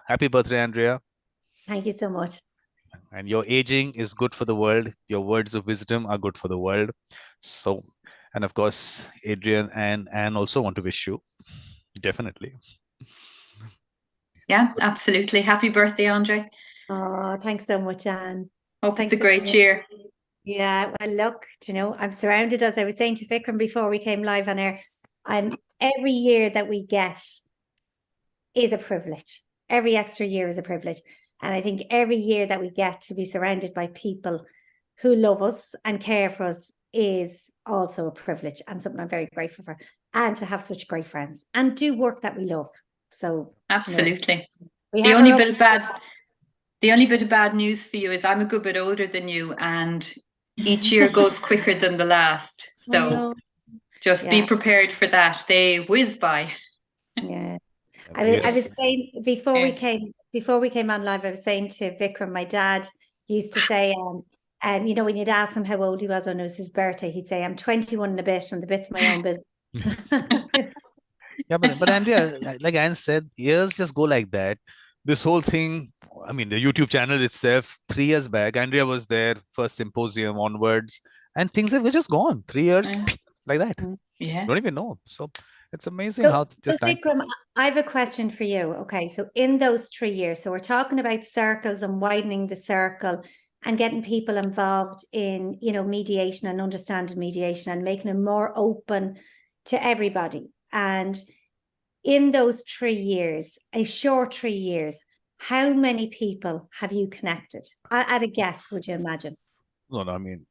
happy birthday, Andrea. Thank you so much. And your aging is good for the world. Your words of wisdom are good for the world. So, and of course, Adrian and Anne also want to wish you. Definitely. Yeah, absolutely. Happy birthday, Andre. Oh, thanks so much, Anne. Hope Thanks it's a so great much. year. Yeah, well, look, I'm surrounded, as I was saying to Vikram before we came live on air, and every year that we get is a privilege. Every extra year is a privilege. And I think every year that we get to be surrounded by people who love us and care for us is also a privilege and something I'm very grateful for. And to have such great friends and do work that we love. So absolutely. We the have only bit of bad news for you is I'm a good bit older than you, and each year goes quicker than the last. So just be prepared for that. They whiz by. Yeah. I was saying before we came on live, I was saying to Vikram, my dad used to say, when you'd ask him how old he was when it was his birthday, he'd say, I'm 21 and a bit, and the bit's my own business. Yeah, but Andrea, like Anne said, years just go like that. This whole thing, I mean, the YouTube channel itself, 3 years back, Andrea was there, first symposium onwards, and things have just gone 3 years like that. Yeah. Don't even know. So it's amazing how just time. Vikram, I have a question for you. Okay, so in those 3 years, so we're talking about circles and widening the circle and getting people involved in, mediation and understanding mediation and making it more open to everybody. And in those 3 years, a short 3 years, how many people have you connected? At a guess, would you imagine? No, I mean,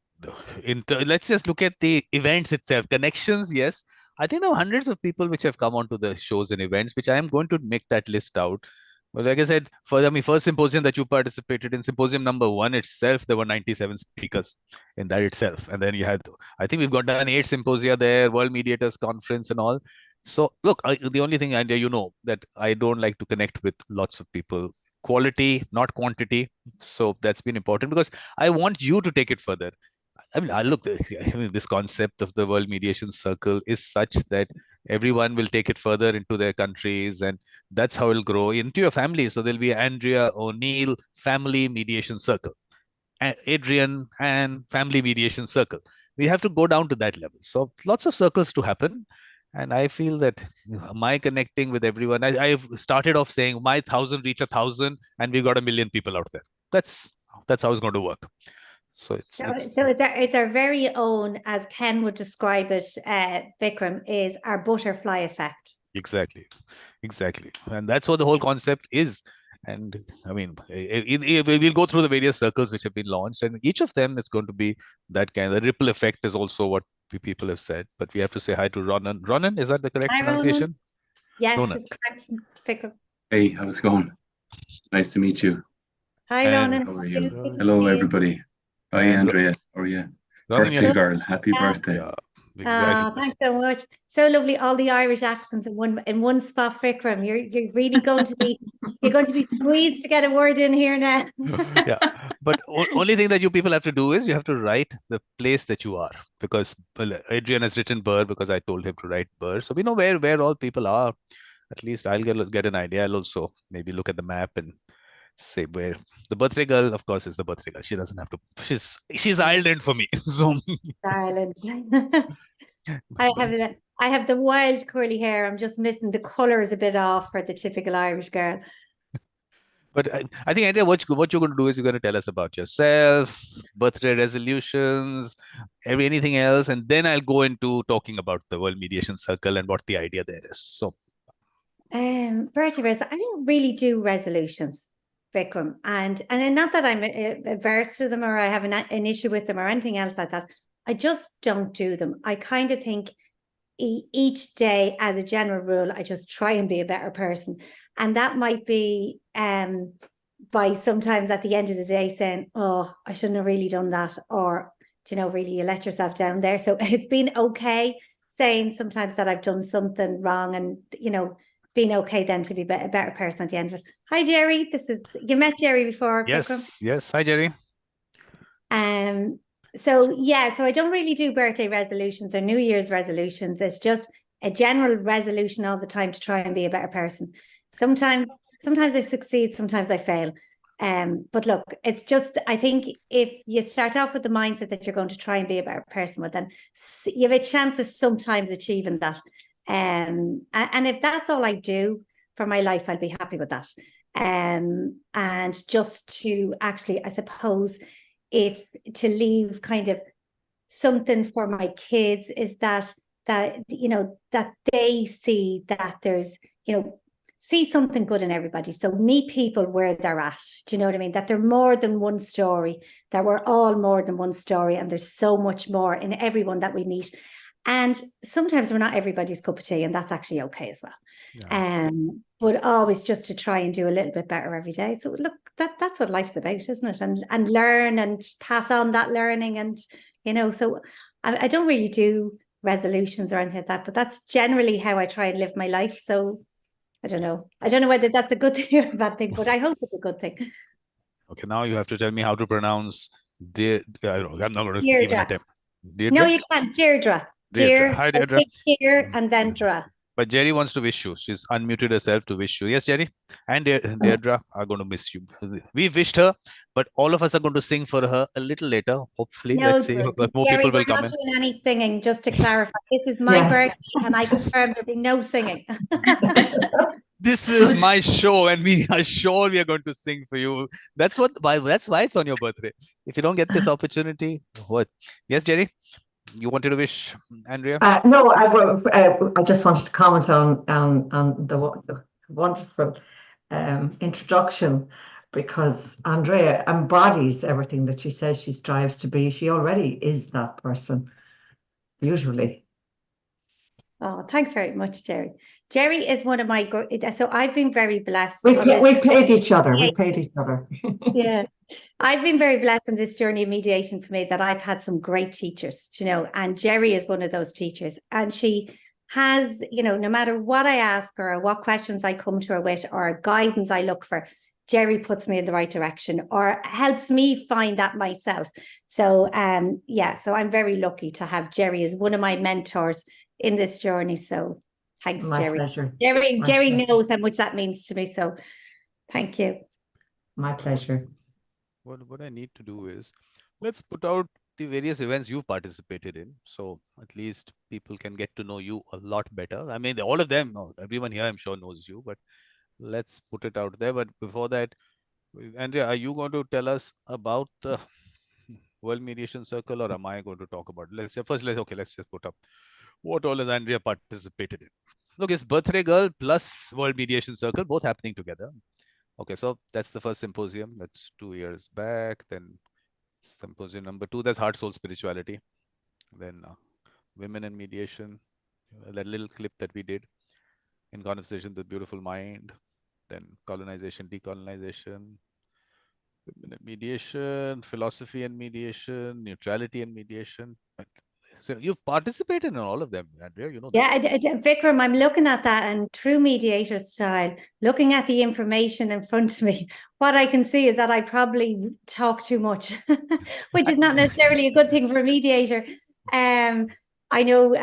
let's just look at the events itself. Connections, yes. I think there are hundreds of people which have come onto the shows and events, which I am going to make that list out. But like I said, first symposium that you participated in, symposium number 1 itself, there were 97 speakers in that itself. And then you had, I think we've got done 8 symposia there, World Mediators Conference and all. So look, the only thing, Andrea, that I don't like to connect with lots of people. Quality, not quantity. So that's been important because I want you to take it further. I mean, this concept of the World Mediation Circle is such that everyone will take it further into their countries, and that's how it'll grow into your family. So there'll be Andrea O'Neill Family Mediation Circle, Adrian and Family Mediation Circle. We have to go down to that level. So lots of circles to happen. And I feel that my connecting with everyone, I've started off saying my 1,000 reach 1,000, and we got 1 million people out there. That's how it's going to work. So it's our very own, as Ken would describe it, Vikram, is our butterfly effect. Exactly. And that's what the whole concept is. And I mean, we'll go through the various circles which have been launched, and each of them is going to be that kind of ripple effect is also what people have said. But we have to say hi to Ronan. Ronan, is that the correct pronunciation? Ronan. Yes, Ronan. It's correct. Vikram. Hey, how's it going? Nice to meet you. Hi, Ronan. How are you? Hello, everybody. Hi, Andrea. How are you? Birthday girl. Happy birthday. Exactly. Thanks so much. So lovely, all the Irish accents in one spot, Vikram. You're really going to be squeezed to get a word in here now. Yeah, but only thing that you people have to do is you have to write the place that you are, because Adrian has written Burr because I told him to write Burr, so we know where all people are. At least I'll get an idea. I'll also maybe look at the map and say where the birthday girl, of course, is the birthday girl. She doesn't have to. She's Ireland for me. So Ireland. I have the wild curly hair. I'm just missing the color is a bit off for the typical Irish girl. But I think, Andrea, what you're going to do is you're going to tell us about yourself, birthday resolutions, anything else, and then I'll go into talking about the World Mediation Circle and what the idea there is. So, birthday resolutions. I don't really do resolutions, Vikram, and not that I'm averse to them or I have an issue with them or anything else like that. I just don't do them. I kind of think each day, as a general rule, I just try and be a better person. And that might be by sometimes at the end of the day saying, oh, I shouldn't have really done that. Or, really you let yourself down there. So it's been okay saying sometimes that I've done something wrong and, being okay then to be a better person at the end of it. Hi, Jerry. You met Jerry before. Yes. Vikram? Yes. Hi, Jerry. So I don't really do birthday resolutions or New Year's resolutions. It's just a general resolution all the time to try and be a better person. Sometimes sometimes I succeed, sometimes I fail. But look, it's just, I think if you start off with the mindset that you're going to try and be a better person, well, then you have a chance of sometimes achieving that. And if that's all I do for my life, I'll be happy with that. And just to actually, I suppose, if to leave kind of something for my kids is that you know, that they see that there's, you know, see something good in everybody. So meet people where they're at. Do you know what I mean? That they're more than one story, that we're all more than one story, and there's so much more in everyone that we meet. And sometimes we're not everybody's cup of tea, and that's actually okay as well. Yeah. But always just to try and do a little bit better every day. So look, that's what life's about, isn't it? And learn and pass on that learning. And, you know, so I don't really do resolutions or anything like that, but that's generally how I try and live my life. So I don't know whether that's a good thing or a bad thing, but I hope it's a good thing. Okay, now you have to tell me how to pronounce I'm not going to Deirdre. even attempt. Deirdre? No, you can't. Deirdre. Hi, Deirdre. Dear and then Dra. But Jerry wants to wish you. She's unmuted herself to wish you. Yes, Jerry. And Deirdre are going to miss you. We wished her, but all of us are going to sing for her a little later. Hopefully, no, let's see. More Jerry, people will come in. We're not doing any singing, just to clarify. This is my birthday, and I confirm there'll be no singing. This is my show, and we are sure we are going to sing for you. That's why it's on your birthday. If you don't get this opportunity, what? Yes, Jerry? You wanted to wish Andrea? No, I just wanted to comment on the wonderful introduction, because Andrea embodies everything that she says she strives to be. She already is that person, beautifully. Oh, thanks very much, Jerry. Jerry is one of my, so I've been very blessed. We paid each other. We paid each other. Yeah. I've been very blessed in this journey of mediation for me that I've had some great teachers, you know, and Jerry is one of those teachers. And she has, you know, no matter what I ask her or what questions I come to her with or guidance I look for, Jerry puts me in the right direction or helps me find that myself. So, so I'm very lucky to have Jerry as one of my mentors in this journey. So thanks, My Jerry. Pleasure. Jerry knows how much that means to me. So thank you. My pleasure. What I need to do is, let's put out the various events you've participated in. So at least people can get to know you a lot better. I mean, all of them, everyone here I'm sure knows you, but let's put it out there. But before that, Andrea, are you going to tell us about the World Mediation Circle, or am I going to talk about it? Let's just put up what all has Andrea participated in. Look, it's Birthday Girl plus World Mediation Circle, both happening together. Okay, so that's the first symposium. That's 2 years back. Then symposium number 2, that's Heart, Soul, Spirituality. Then Women in Mediation, that little clip that we did in Conversation with Beautiful Mind. Then Colonization, Decolonization, Women in Mediation, Philosophy and Mediation, Neutrality and Mediation. So you've participated in all of them, Andrea, you know that. Yeah, Vikram, I'm looking at that, and through Mediator style, looking at the information in front of me, what I can see is that I probably talk too much, which is not necessarily a good thing for a mediator. I know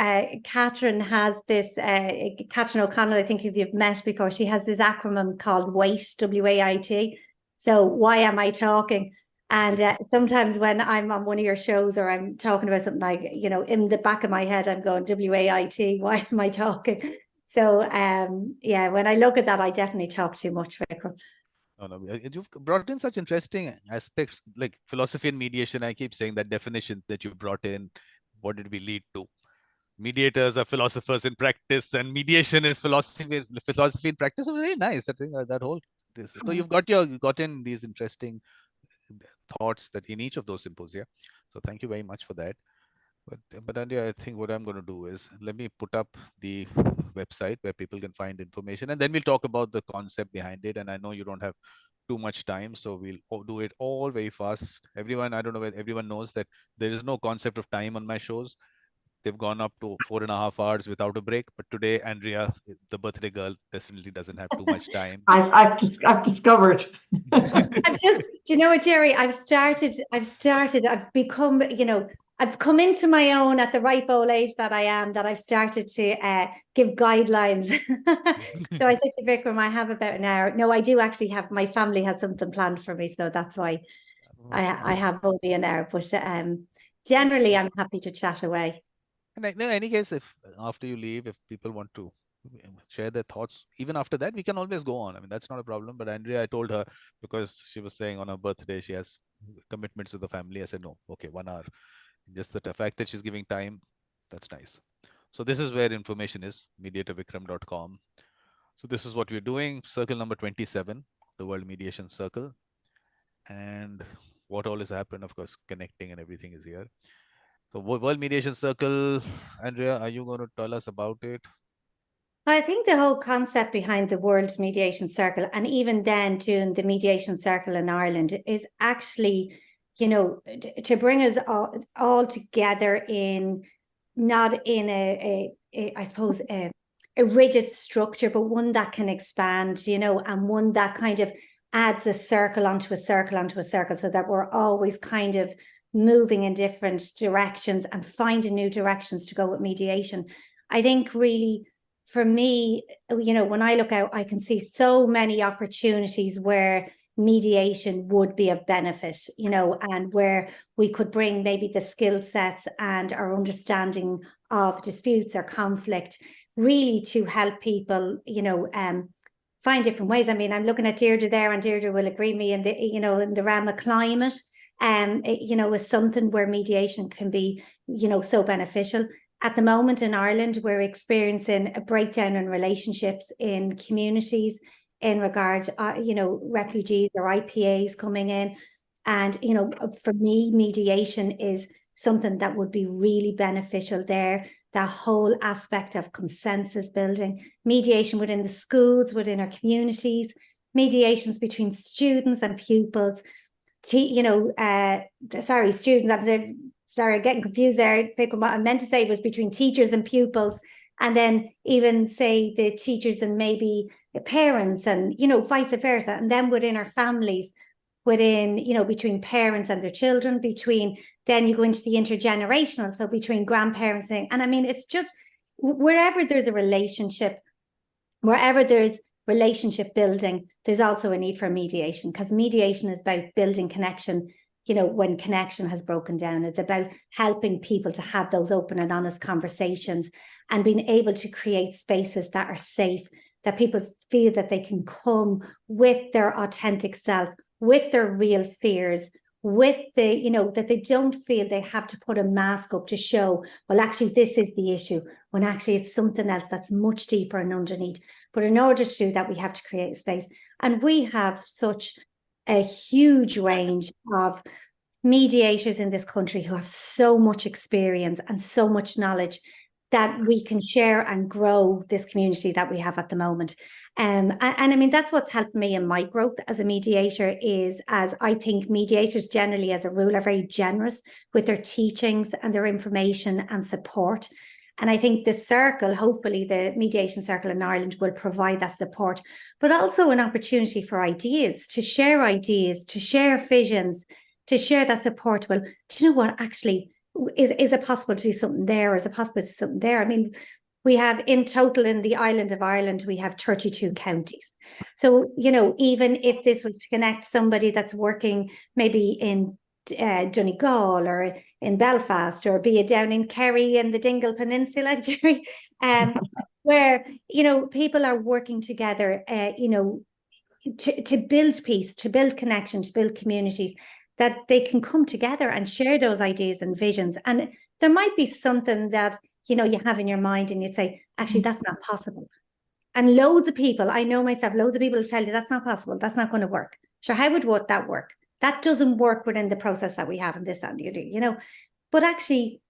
Catherine has this, Catherine O'Connell, I think if you've met before, she has this acronym called WAIT, W-A-I-T. So why am I talking? And sometimes when I'm on one of your shows or I'm talking about something, like, you know, in the back of my head, I'm going W-A-I-T, why am I talking? So, when I look at that, I definitely talk too much, Vikram. No, you've brought in such interesting aspects like philosophy and mediation. I keep saying that definition that you brought in, what did we lead to? Mediators are philosophers in practice, and mediation is philosophy in practice. So very nice. I think that whole this. So you've got in these interesting thoughts that in each of those symposia. So thank you very much for that. But Andrea, I think what I'm going to do is let me put up the website where people can find information, and then we'll talk about the concept behind it. And I know you don't have too much time, so we'll do it all very fast. Everyone, I don't know whether everyone knows that there is no concept of time on my shows. They've gone up to 4.5 hours without a break. But today, Andrea, the birthday girl, definitely doesn't have too much time. I've discovered. Do you know what, Jerry? I've become, you know, I've come into my own at the ripe old age that I am, that I've started to give guidelines. So I said to Vikram, I have about an hour. No, I do actually have, my family has something planned for me, so that's why I have only an hour. But generally, I'm happy to chat away. And in any case, if after you leave, if people want to share their thoughts, even after that, we can always go on. I mean, that's not a problem. But Andrea, I told her, because she was saying on her birthday, she has commitments with the family. I said, no, okay, 1 hour. Just the fact that she's giving time, that's nice. So this is where information is, mediatorvikram.com. So this is what we're doing. Circle number 27, the World Mediation Circle. And what all has happened, of course, connecting and everything is here. So World Mediation Circle, Andrea, are you going to tell us about it? I think the whole concept behind the World Mediation Circle, and even then doing the Mediation Circle in Ireland, is actually, you know, to bring us all together in, not in I suppose, a rigid structure, but one that can expand, you know, and one that kind of adds a circle onto a circle onto a circle, so that we're always kind of moving in different directions and finding new directions to go with mediation. I think really, for me, you know, when I look out, I can see so many opportunities where mediation would be of benefit, you know, and where we could bring maybe the skill sets and our understanding of disputes or conflict really to help people, you know, find different ways. I mean, I'm looking at Deirdre there, and Deirdre will agree with me in the, you know, in the realm of climate, you know, is something where mediation can be, you know, so beneficial. At the moment in Ireland, we're experiencing a breakdown in relationships in communities in regard, you know, refugees or IPAs coming in. And, you know, for me, mediation is something that would be really beneficial there. That whole aspect of consensus building, mediation within the schools, within our communities, mediations between students and pupils, you know, students, sorry, getting confused there. What I meant to say was between teachers and pupils, and then even say the teachers and maybe the parents, and, you know, vice versa. And then within our families, within, you know, between parents and their children, between, then you go into the intergenerational, so between grandparents and I mean, it's just wherever there's a relationship, wherever there's relationship building, there's also a need for mediation, because mediation is about building connection. You know, when connection has broken down, it's about helping people to have those open and honest conversations and being able to create spaces that are safe, that people feel that they can come with their authentic self, with their real fears, with the, you know, that they don't feel they have to put a mask up to show, well, actually, this is the issue, when actually it's something else that's much deeper and underneath. But in order to do that, we have to create a space. And we have such a huge range of mediators in this country who have so much experience and so much knowledge that we can share and grow this community that we have at the moment. And I mean, that's what's helped me in my growth as a mediator, is as I think mediators generally as a rule are very generous with their teachings and their information and support. And I think the circle, hopefully the Mediation Circle in Ireland, will provide that support, but also an opportunity for ideas, to share visions, to share that support. Well, do you know what, actually, is it possible to do something there? Is it possible to do something there? I mean, we have in total in the island of Ireland, we have 32 counties. So, you know, even if this was to connect somebody that's working maybe in Donegal or in Belfast, or be it down in Kerry and the Dingle Peninsula, Jerry, where, you know, people are working together, you know, to build peace, to build connection, to build communities, that they can come together and share those ideas and visions. And there might be something that, you know, you have in your mind and you'd say, actually, that's not possible. And loads of people, I know myself, loads of people will tell you that's not possible. That's not going to work. Sure, how would that work? That doesn't work within the process that we have in this and the other, you know. But actually,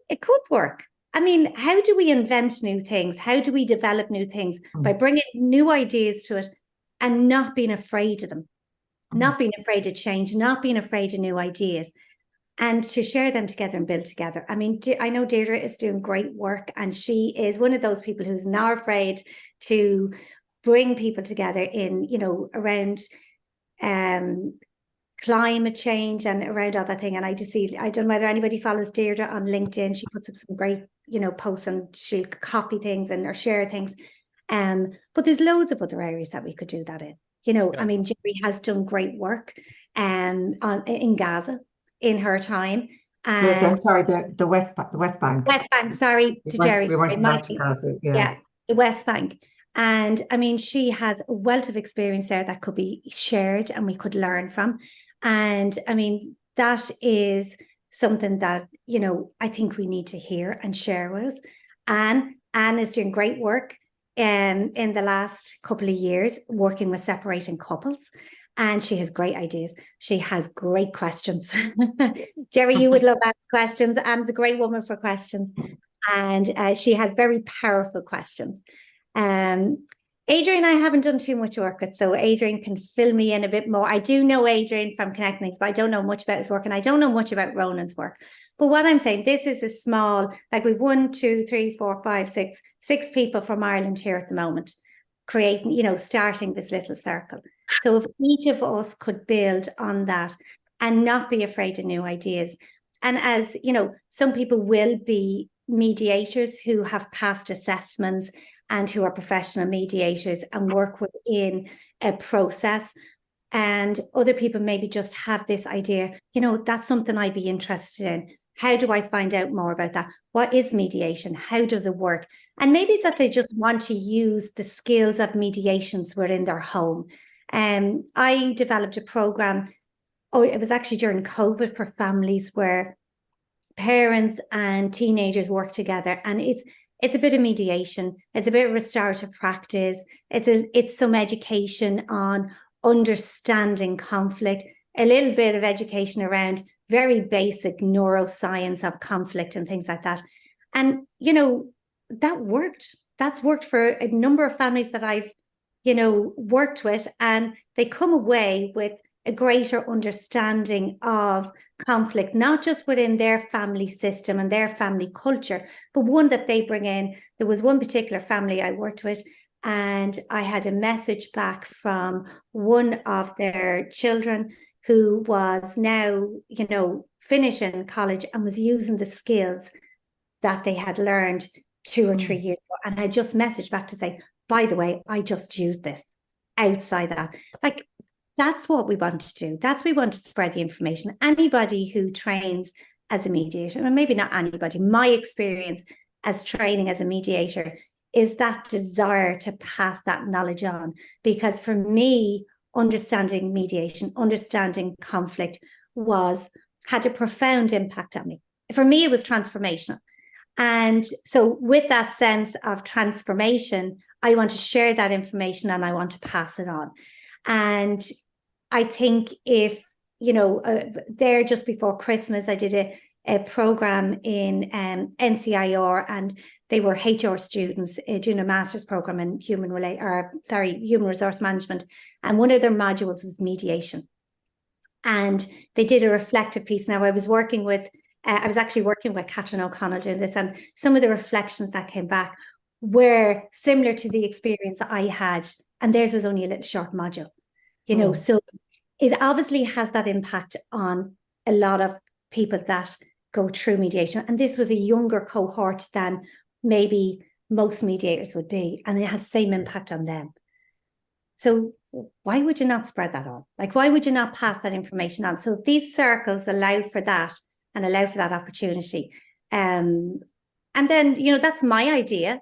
it could work. I mean, how do we invent new things? How do we develop new things? By bringing new ideas to it and not being afraid of them, not being afraid of change, not being afraid of new ideas, and to share them together and build together. I mean, I know Deirdre is doing great work, and she is one of those people who's not afraid to bring people together in, you know, around climate change and around all that thing. And I just see, I don't know whether anybody follows Deirdre on LinkedIn. She puts up some great, posts, and she'll copy things or share things. But there's loads of other areas that we could do that in. I mean, Jerry has done great work in Gaza in her time. And sorry, the West Bank. West Bank, sorry, to Jerry. We went to Gaza, yeah, the West Bank. And I mean, she has a wealth of experience there that could be shared and we could learn from. And I mean, that is something that, I think we need to hear and share with us. Anne is doing great work in the last couple of years, working with separating couples. And she has great ideas. She has great questions. Jerry, you would love Anne's questions. Anne's a great woman for questions. And she has very powerful questions. Adrian, I haven't done too much work with, so Adrian can fill me in a bit more. I do know Adrian from Connecting Things, but I don't know much about his work, and I don't know much about Ronan's work. But what I'm saying, this is a small, like we've 1, 2, 3, 4, 5, 6 people from Ireland here at the moment, creating, starting this little circle. So if each of us could build on that and not be afraid of new ideas. And as some people will be mediators who have passed assessments and who are professional mediators and work within a process. And other people maybe just have this idea, that's something I'd be interested in. How do I find out more about that? What is mediation? How does it work? And maybe it's that they just want to use the skills of mediations within their home. I developed a program, it was actually during COVID, for families where parents and teenagers work together, and it's a bit of mediation, it's a bit of restorative practice, it's some education on understanding conflict, a little bit of education around very basic neuroscience of conflict and things like that. And that worked. That's worked for a number of families that I've worked with, and they come away with a greater understanding of conflict, not just within their family system and their family culture, but one that they bring in. There was one particular family I worked with, and I had a message back from one of their children who was now, finishing college and was using the skills that they had learned 2 or 3 years ago. And I just messaged back to say, by the way, I just used this outside that. Like, that's what we want to do. That's what we want to spread the information. Anybody who trains as a mediator, and maybe not anybody, my experience as training as a mediator is that desire to pass that knowledge on. Because for me, understanding mediation, understanding conflict had a profound impact on me. For me, it was transformational. And so with that sense of transformation, I want to share that information and I want to pass it on. And I think if, there just before Christmas, I did a program in NCIR, and they were HR students doing a master's program in human resource management. And one of their modules was mediation. And they did a reflective piece. Now, I was actually working with Catherine O'Connell doing this, and some of the reflections that came back were similar to the experience I had, and theirs was only a little short module, so it obviously has that impact on a lot of people that go through mediation. And this was a younger cohort than maybe most mediators would be, and it has the same impact on them. So why would you not spread that on? Like, why would you not pass that information on? So if these circles allow for that and allow for that opportunity, and then, that's my idea.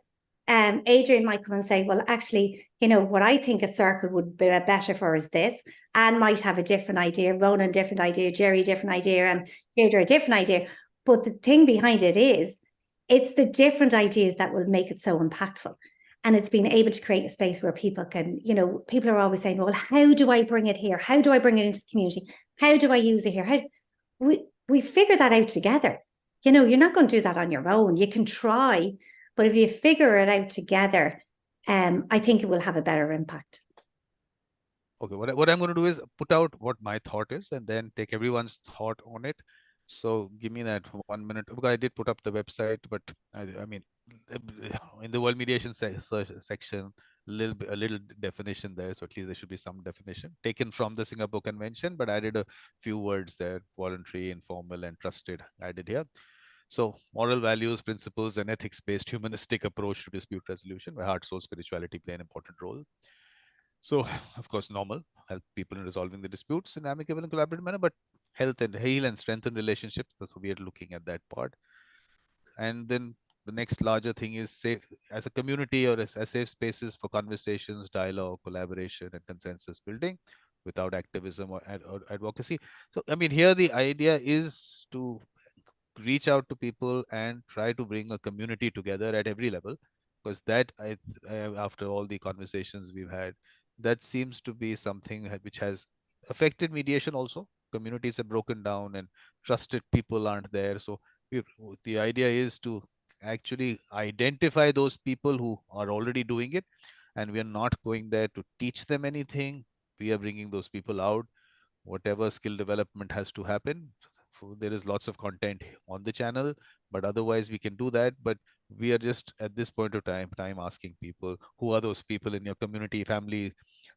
Adrian might come and say, well, actually, what I think a circle would be better for is this. Anne might have a different idea, Ronan, different idea, Jerry, different idea, and Deirdre, a different idea. But the thing behind it is, it's the different ideas that will make it so impactful. And it's being able to create a space where people can, people are always saying, well, how do I bring it here? How do I bring it into the community? How do I use it here? We figure that out together. You're not going to do that on your own. You can try, but if you figure it out together, I think it will have a better impact. Okay, what I'm going to do is put out what my thought is and then take everyone's thought on it. So give me that 1 minute, because I did put up the website, but I mean, in the World Mediation section, a little definition there. So at least there should be some definition taken from the Singapore Convention, but added a few words there: voluntary, informal, and trusted added here. So moral values, principles, and ethics-based humanistic approach to dispute resolution, where heart, soul, spirituality play an important role. So, of course, normal, help people in resolving the disputes in amicable and collaborative manner, but heal and strengthen relationships. So we are looking at that part. And then the next larger thing is safe as a community, or as safe spaces for conversations, dialogue, collaboration, and consensus building without activism or advocacy. So, I mean, here the idea is to reach out to people and try to bring a community together at every level, because that after all the conversations we've had, that seems to be something which has affected mediation also. Communities have broken down and trusted people aren't there. So the idea is to actually identify those people who are already doing it, and we are not going there to teach them anything. We are bringing those people out. Whatever skill development has to happen, there is lots of content on the channel, but otherwise we can do that. But we are just at this point of time asking people, who are those people in your community, family,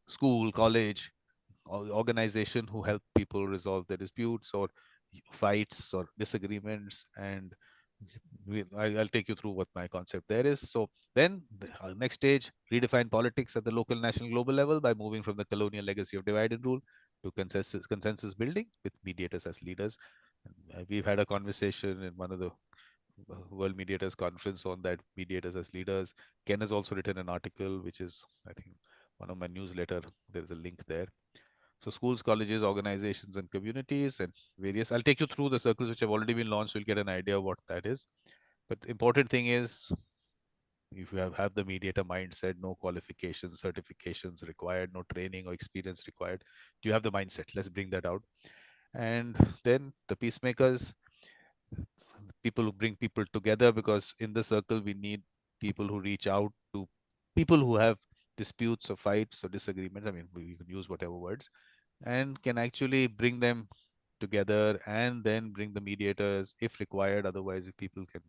school, college, organization, who help people resolve their disputes or fights or disagreements. And I'll take you through what my concept there is. So then the next stage, redefine politics at the local, national, global level by moving from the colonial legacy of divide and rule to consensus building with mediators as leaders. We've had a conversation in one of the World Mediators Conference on that, mediators as leaders. Ken has also written an article, which is, I think, one of my newsletter. There's a link there. So schools, colleges, organizations, and communities, and various. I'll take you through the circles which have already been launched. You'll get an idea of what that is. But the important thing is, if you have the mediator mindset, no qualifications, certifications required, no training or experience required. Do you have the mindset? Let's bring that out. And then the peacemakers, people who bring people together, because in the circle we need people who reach out to people who have disputes or fights or disagreements. I mean, we can use whatever words, and can actually bring them together, and then bring the mediators if required. Otherwise, if people can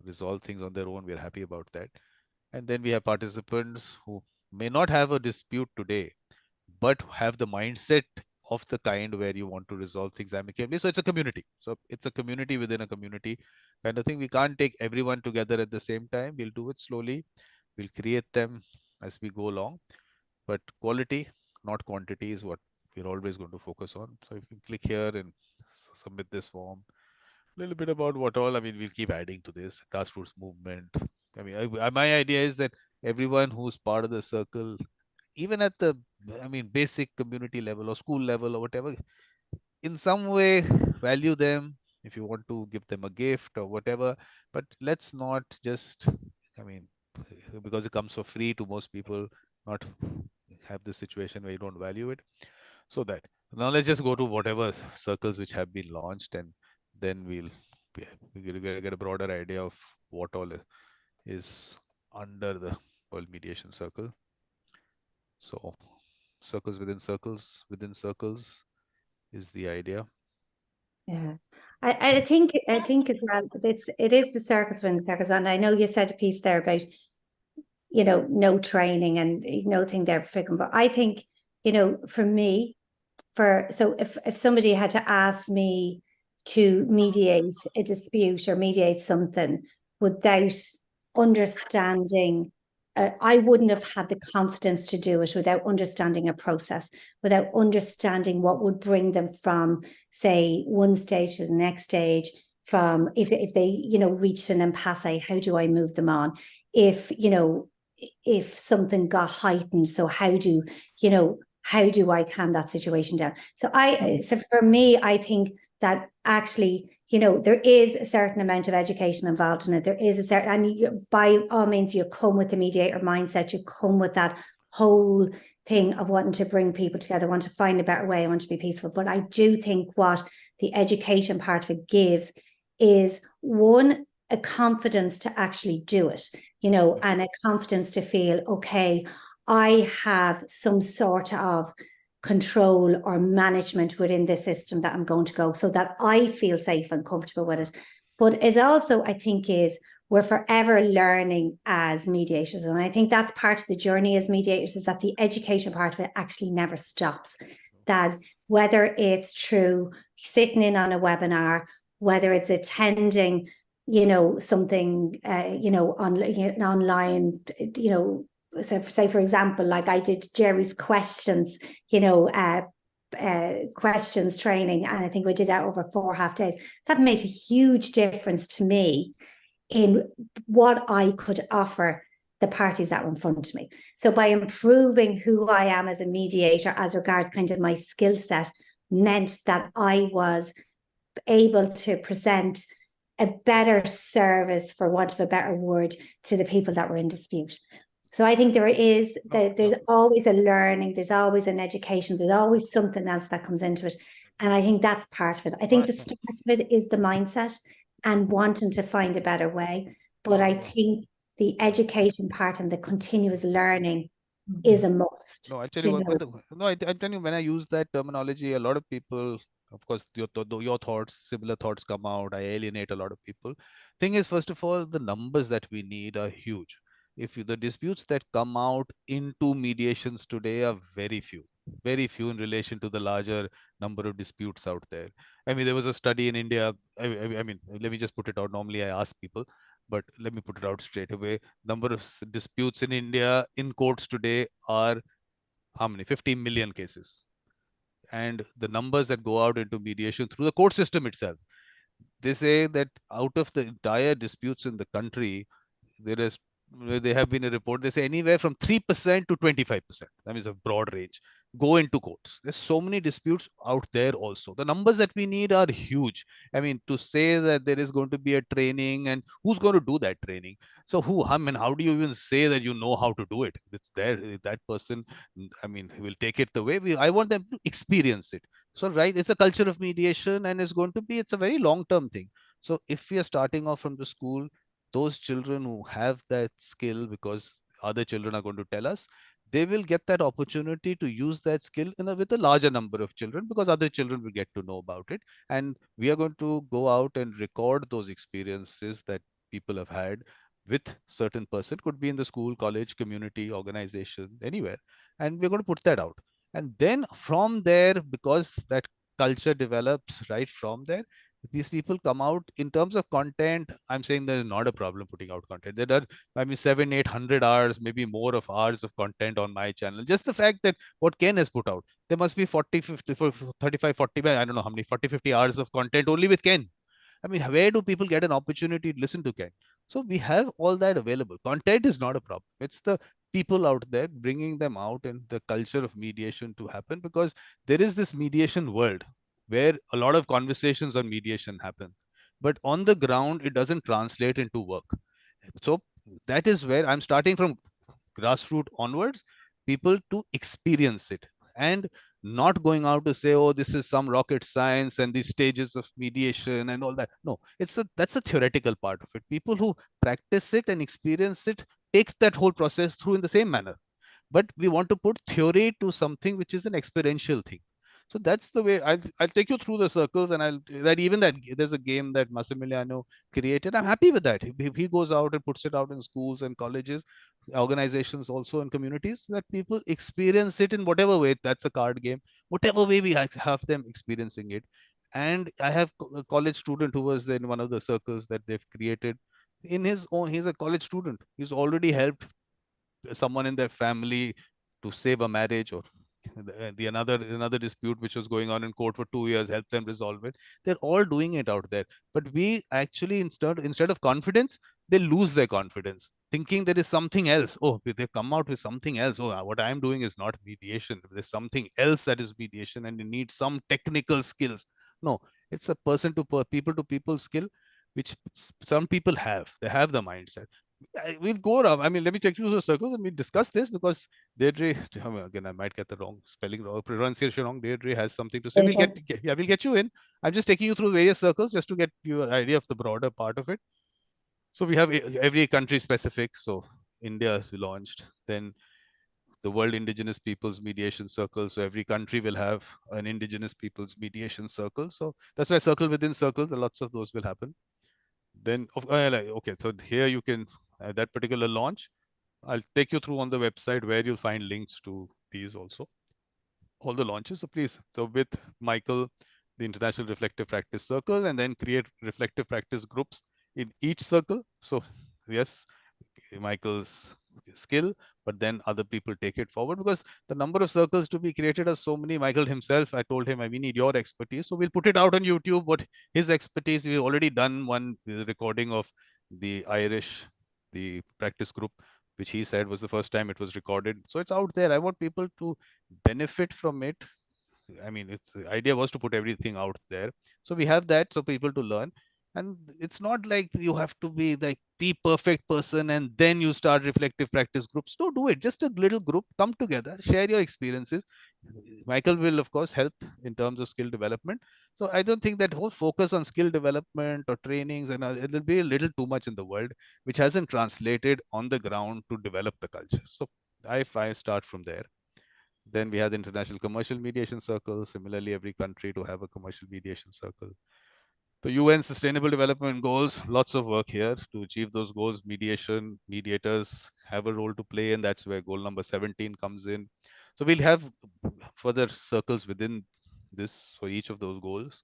resolve things on their own, we're happy about that. And then we have participants who may not have a dispute today, but have the mindset of the kind where you want to resolve things amicably. So it's a community. So it's a community within a community kind of thing. We can't take everyone together at the same time. We'll do it slowly. We'll create them as we go along. But quality, not quantity, is what we're always going to focus on. So if you click here and submit this form, a little bit about what all, I mean, we'll keep adding to this grassroots movement. I mean, my idea is that everyone who's part of the circle, even at the, I mean, basic community level or school level or whatever, in some way value them. If you want to give them a gift or whatever, but let's not just, I mean, because it comes for free to most people, not have this situation where you don't value it. So that now let's just go to whatever circles which have been launched, and then we'll get a broader idea of what all is under the World Mediation Circle. So circles within circles is the idea. Yeah, I think as well, it is the circles within circles, and I know you said a piece there about, you know, no training and no thing there for Vikram, but I think, you know, for me, so if somebody had to ask me to mediate a dispute or mediate something without understanding, I wouldn't have had the confidence to do it without understanding a process, without understanding what would bring them from, say, one stage to the next stage. From if they, you know, reached an impasse, how do I move them on? If, you know, if something got heightened, so how do I calm that situation down? So for me, I think that actually, you know, there is a certain amount of education involved in it. There is a certain, and by all means, you come with the mediator mindset, you come with that whole thing of wanting to bring people together, want to find a better way, want to be peaceful. But I do think what the education part of it gives is, one, a confidence to actually do it, you know, and a confidence to feel, okay, I have some sort of control or management within the system that I'm going to go, so that I feel safe and comfortable with it. But it also, I think, is we're forever learning as mediators. And I think that's part of the journey as mediators, is that the education part of it actually never stops. That whether it's through sitting in on a webinar, whether it's attending, something, online, so say, for example, like I did Jerry's questions, questions training, and I think we did that over 4.5 days. That made a huge difference to me in what I could offer the parties that were in front of me. So by improving who I am as a mediator as regards kind of my skill set, meant that I was able to present a better service, for want of a better word, to the people that were in dispute. So I think there's always a learning, there's always an education, there's always something else that comes into it. And I think that's part of it. I think the start of it is the mindset and wanting to find a better way. But I think the education part and the continuous learning is a must. No, I tell you what, I tell you, when I use that terminology, a lot of people, of course, your thoughts, similar thoughts come out. I alienate a lot of people. Thing is, first of all, the numbers that we need are huge. If the disputes that come out into mediations today are very few in relation to the larger number of disputes out there. I mean, there was a study in India. I mean, let me just put it out. Normally, I ask people, but let me put it out straight away. Number of disputes in India in courts today are how many? 15 million cases. And the numbers that go out into mediation through the court system itself, they say that out of the entire disputes in the country, they have been a report, they say anywhere from 3% to 25%. That means a broad range go into courts. There's so many disputes out there also. The numbers that we need are huge. I mean, to say that there is going to be a training, and who's going to do that training? So how do you even say that you know how to do it? It's there, that person, I mean, will take it the way I want them to experience it. So, right, it's a culture of mediation, and it's a very long-term thing. So if we are starting off from the school, those children who have that skill, because other children are going to tell us, they will get that opportunity to use that skill with a larger number of children, because other children will get to know about it. And we are going to go out and record those experiences that people have had with certain person, could be in the school, college, community, organization, anywhere. And we're going to put that out. And then from there, because that culture develops right from there, these people come out in terms of content. I'm saying there's not a problem putting out content. There are, I mean, 700-800 hours, maybe more of hours of content on my channel. Just the fact that what Ken has put out, there must be 40, 50, 35, 40, I don't know how many, 40, 50 hours of content only with Ken. I mean, where do people get an opportunity to listen to Ken? So we have all that available. Content is not a problem. It's the people out there, bringing them out, and the culture of mediation to happen, because there is this mediation world where a lot of conversations on mediation happen, but on the ground, it doesn't translate into work. So that is where I'm starting from grassroots onwards, people to experience it, and not going out to say, oh, this is some rocket science and these stages of mediation and all that. No, that's a theoretical part of it. People who practice it and experience it take that whole process through in the same manner. But we want to put theory to something which is an experiential thing. So that's the way I'll take you through the circles, and there's a game that Massimiliano created. I'm happy with that. He goes out and puts it out in schools and colleges, organizations also, and communities, that people experience it in whatever way. That's a card game, whatever way we have them experiencing it. And I have a college student who was in one of the circles that they've created. He's a college student. He's already helped someone in their family to save a marriage, or another dispute which was going on in court for 2 years, help them resolve it. They're all doing it out there. But we actually, instead of confidence, they lose their confidence, thinking there is something else. Oh, they come out with something else. Oh, what I'm doing is not mediation. There's something else that is mediation, and you need some technical skills. No, it's a person to people skill, which some people have. They have the mindset. We'll go around. I mean, let me take you through the circles and we discuss this, because Deirdre, again, I might get the wrong spelling or pronunciation wrong. Deirdre has something to say. We'll get you in. I'm just taking you through various circles just to get you an idea of the broader part of it. So we have every country specific. So India launched, then the World Indigenous Peoples Mediation Circle. So every country will have an Indigenous Peoples Mediation Circle. So that's why circle within circles, lots of those will happen. Then, okay, so here you can, that particular launch, I'll take you through on the website where you'll find links to these also, all the launches. So please, so with Michael, the International Reflective Practice Circle, and then create reflective practice groups in each circle. So yes, Michael's skill, but then other people take it forward, because the number of circles to be created are so many. Michael himself, I told him, we need your expertise. So we'll put it out on YouTube, what his expertise. We've already done one recording of the Irish, the practice group, which he said was the first time it was recorded. So it's out there. I want people to benefit from it. I mean, it's the idea was to put everything out there. So we have that, so people to learn. And it's not like you have to be like the perfect person and then you start reflective practice groups. Don't do it. Just a little group, come together, share your experiences. Michael will, of course, help in terms of skill development. So I don't think that whole focus on skill development or trainings, and it'll be a little too much in the world, which hasn't translated on the ground to develop the culture. So I start from there. Then we have the International Commercial Mediation Circle. Similarly, every country to have a commercial mediation circle. The UN Sustainable Development Goals, lots of work here to achieve those goals. Mediators have a role to play, and that's where goal number 17 comes in. So we'll have further circles within this for each of those goals.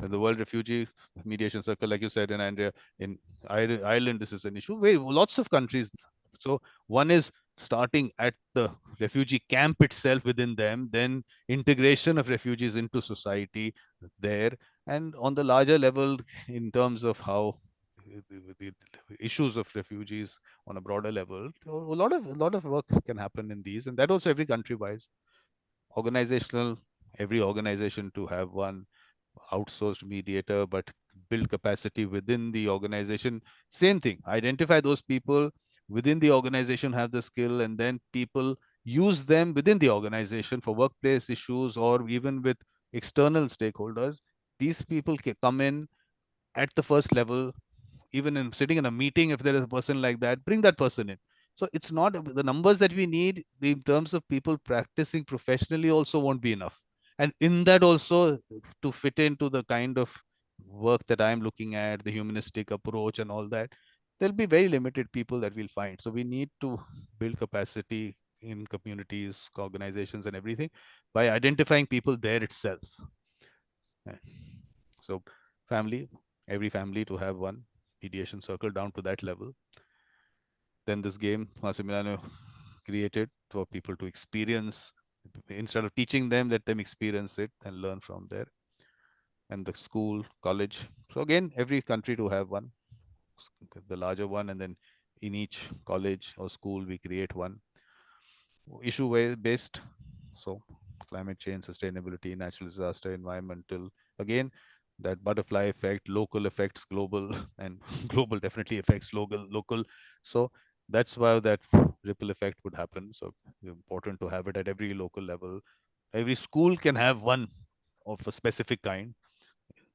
And the World Refugee Mediation Circle, like you said, in Andrea, in Ireland, this is an issue. Lots of countries. So one is starting at the refugee camp itself within them, then integration of refugees into society there, and on the larger level in terms of how the issues of refugees on a broader level. A lot of work can happen in these, and that also every country wise. Organizational, every organization to have one outsourced mediator, but build capacity within the organization. Same thing, identify those people within the organization have the skill, and then people use them within the organization for workplace issues or even with external stakeholders. These people can come in at the first level, even in sitting in a meeting. If there is a person like that, bring that person in. So it's not the numbers that we need in terms of people practicing professionally also won't be enough. And in that also, to fit into the kind of work that I'm looking at, the humanistic approach and all that, there'll be very limited people that we'll find. So we need to build capacity in communities, organizations, and everything by identifying people there itself. So family, every family to have one mediation circle down to that level. Then this game Massimiliano created for people to experience. Instead of teaching them, let them experience it and learn from there. And the school, college. So again, every country to have one, the larger one, and then in each college or school, we create one. Issue based. So climate change, sustainability, natural disaster, environmental. Again, that butterfly effect, local affects global, and global definitely affects local. So that's why that ripple effect would happen. So important to have it at every local level. Every school can have one of a specific kind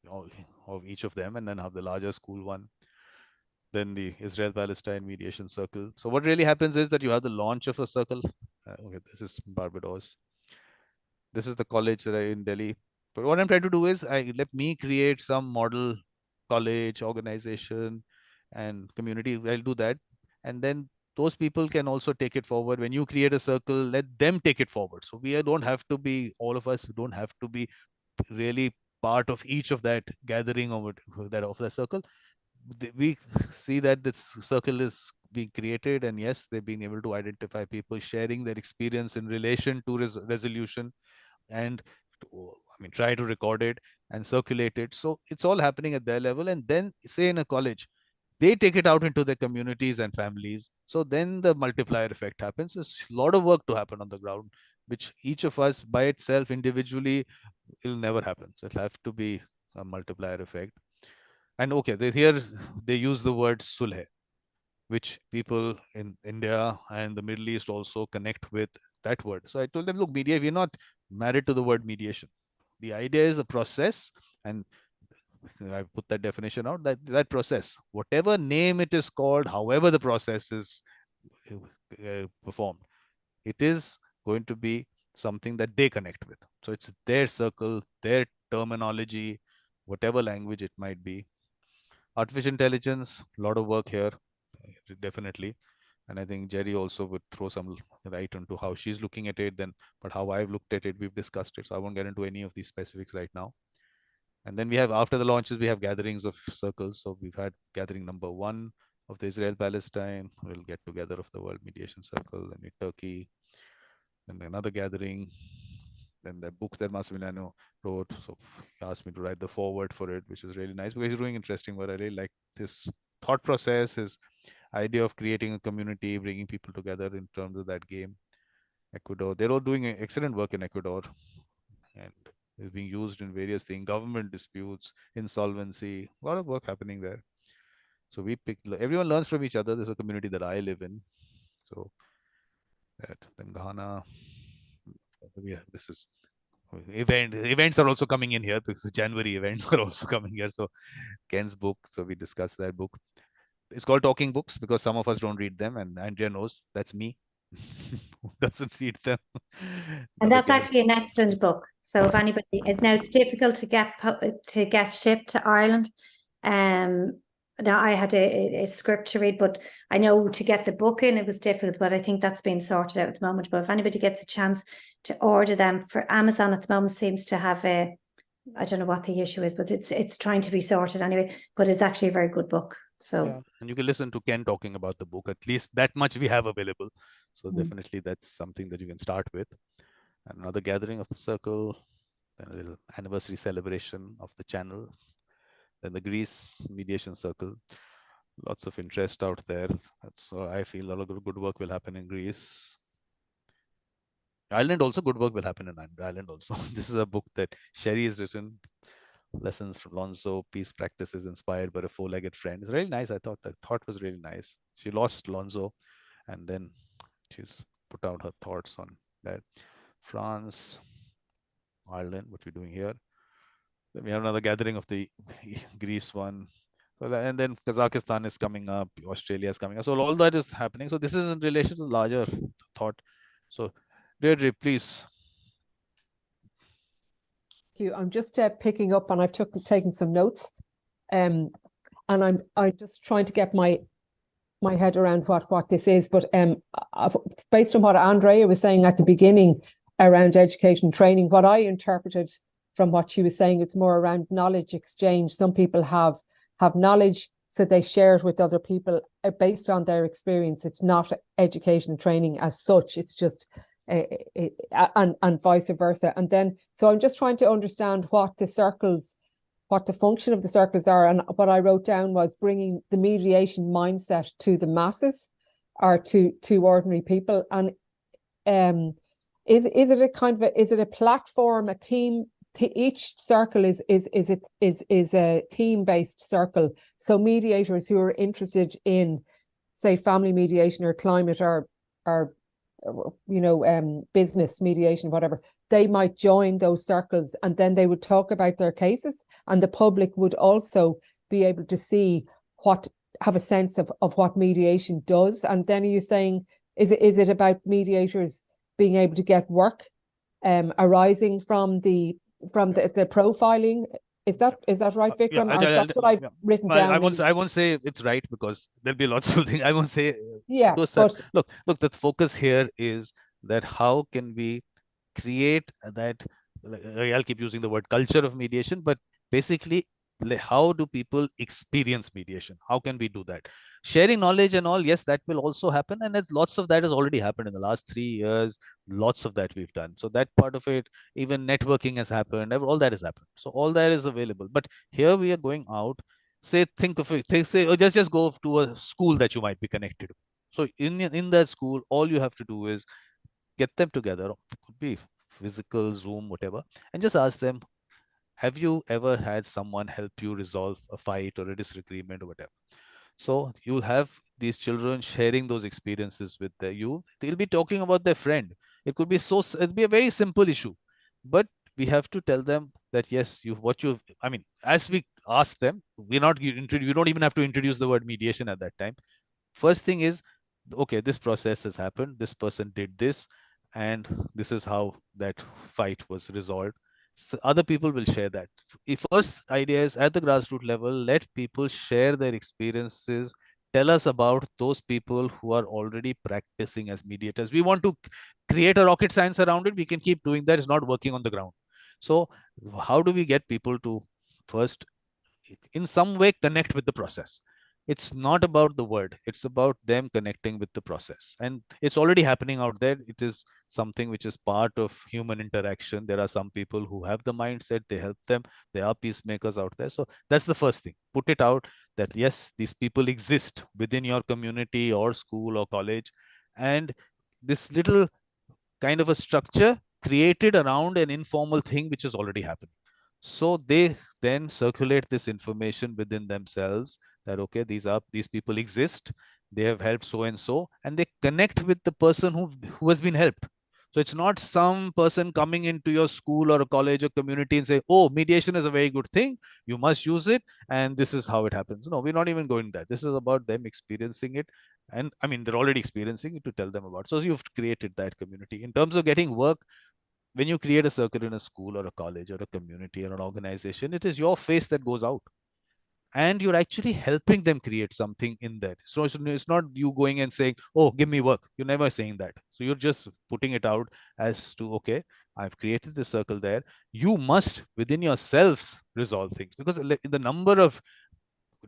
of each of them, and then have the larger school one. Then the Israel-Palestine Mediation Circle. So what really happens is that you have the launch of a circle. Okay, this is Barbados. This is the college that in Delhi. But what I'm trying to do is let me create some model college, organization, and community. I'll do that. And then those people can also take it forward. When you create a circle, let them take it forward. So we don't have to be, all of us don't have to be really part of each of that gathering of the circle. We see that this circle is being created, and yes, they've been able to identify people sharing their experience in relation to resolution, and I mean, try to record it and circulate it. So it's all happening at their level. And then say in a college, they take it out into their communities and families. So then the multiplier effect happens. There's a lot of work to happen on the ground, which each of us by itself individually will never happen. So it'll have to be a multiplier effect. And okay, here they use the word sulh, which people in India and the Middle East also connect with that word. So I told them, look, we're not married to the word mediation. The idea is a process, and I put that definition out, that process, whatever name it is called, however the process is performed, it is going to be something that they connect with. So it's their circle, their terminology, whatever language it might be. Artificial intelligence, a lot of work here, definitely. And I think Jerry also would throw some light into how she's looking at it, then, but how I've looked at it, we've discussed it. So I won't get into any of these specifics right now. And then we have, after the launches, we have gatherings of circles. So we've had gathering number 1 of the Israel-Palestine. We'll get together of the World Mediation Circle, and in Turkey. Then another gathering. Then the book that Massimiliano wrote. So he asked me to write the foreword for it, which is really nice because he's doing interesting work. I really like this thought process, his idea of creating a community, bringing people together in terms of that game. Ecuador, they're all doing excellent work in Ecuador, and is being used in various things, government disputes, insolvency, a lot of work happening there. So we pick, everyone learns from each other. There's a community that I live in. So that, then Ghana, this is events are also coming in here because January events are also coming here. So Ken's book, so we discussed that book. It's called Talking Books because some of us don't read them, and Andrea knows that's me. Who doesn't read them? And that's actually an excellent book. So if anybody, now it's difficult to get shipped to Ireland. Now I had a script to read, but I know to get the book in, it was difficult, but I think that's being sorted out at the moment. But if anybody gets a chance to order them, for Amazon at the moment seems to have I don't know what the issue is, but it's trying to be sorted anyway, but it's actually a very good book. So yeah. And you can listen to Ken talking about the book. At least that much we have available. So definitely that's something that you can start with. And another gathering of the circle, then a little anniversary celebration of the channel, then the Greece mediation circle. Lots of interest out there. So I feel a lot of good work will happen in Greece. Ireland also, good work will happen in Ireland also. This is a book that Sherry has written. Lessons from Lonzo, peace practices inspired by a four-legged friend. It's really nice. I thought the thought was really nice. She lost Lonzo, and then she's put out her thoughts on that. France, Ireland, what we're doing here. Then we have another gathering of the Greece one. So and then Kazakhstan is coming up, Australia is coming up. So all that is happening. So this is in relation to larger thought. So Deirdre, please. I'm just picking up, and I've taken some notes, and I'm just trying to get my head around what this is. But based on what Andrea was saying at the beginning around education training, what I interpreted from what she was saying, it's more around knowledge exchange. Some people have knowledge, so they share it with other people based on their experience. It's not education training as such. It's just and vice versa. And then, so I'm just trying to understand what the function of the circles are. And what I wrote down was bringing the mediation mindset to the masses, or to ordinary people. And is it a platform, a team? Each circle is a team-based circle. So mediators who are interested in, say, family mediation or climate or business mediation, whatever, they might join those circles, and then they would talk about their cases, and the public would also be able to have a sense of what mediation does. And then are you saying, is it about mediators being able to get work arising from the profiling? Is that right, Vikram? That's what I've written down. I won't say it's right, because there'll be lots of things. I won't say. Yeah. Look. The focus here is that how can we create that? I'll keep using the word culture of mediation, but basically, how do people experience mediation? How can we do that? Sharing knowledge and all, yes, that will also happen. And there's lots of that has already happened in the last 3 years. Lots of that we've done. So that part of it, even networking has happened. All that has happened. So all that is available. But here we are going out. Think of it. Or just go to a school that you might be connected to. So in that school, all you have to do is get them together. It could be physical, Zoom, whatever, and just ask them, have you ever had someone help you resolve a fight or a disagreement or whatever? So you'll have these children sharing those experiences with you. They'll be talking about their friend. It'll be a very simple issue, but we have to tell them that yes, as we ask them, we don't even have to introduce the word mediation at that time. First thing is, okay, this process has happened. This person did this, and this is how that fight was resolved. other people will share that. The first idea is at the grassroots level, let people share their experiences. Tell us about those people who are already practicing as mediators. We want to create a rocket science around it. We can keep doing that. It's not working on the ground. So how do we get people to first, in some way, connect with the process? It's not about the word, it's about them connecting with the process, and it's already happening out there. It is something which is part of human interaction. There are some people who have the mindset, they help them, there are peacemakers out there. So that's the first thing, put it out that yes, these people exist within your community or school or college, and this little kind of a structure created around an informal thing which is already happening. So they then circulate this information within themselves that okay, these people exist, they have helped so and they connect with the person who has been helped. So it's not some person coming into your school or a college or community and say, oh, mediation is a very good thing, you must use it, and this is how it happens. No, we're not even going that. This is about them experiencing it. And I mean, they're already experiencing it to tell them about. So you've created that community. In terms of getting work, when you create a circle in a school or a college or a community or an organization, it is your face that goes out. And you're actually helping them create something in there. So it's not you going and saying, oh, give me work. You're never saying that. So you're just putting it out as to, okay, I've created this circle there. You must within yourselves resolve things, because the number of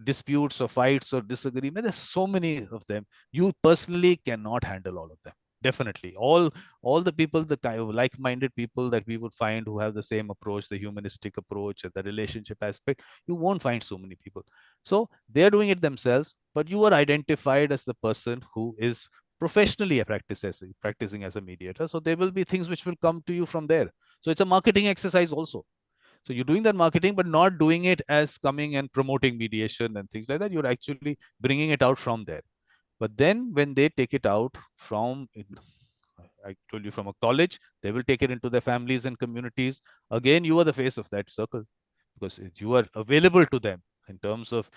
disputes or fights or disagreement, there's so many of them, you personally cannot handle all of them. Definitely all the people, the kind of like-minded people that we would find who have the same approach, the humanistic approach and the relationship aspect, you won't find so many people. So they're doing it themselves, but you are identified as the person who is professionally practicing as a mediator. So there will be things which will come to you from there. So it's a marketing exercise also. So you're doing that marketing, but not doing it as coming and promoting mediation and things like that. You're actually bringing it out from there. But then when they take it out from, I told you, from a college, they will take it into their families and communities. Again, you are the face of that circle because you are available to them in terms of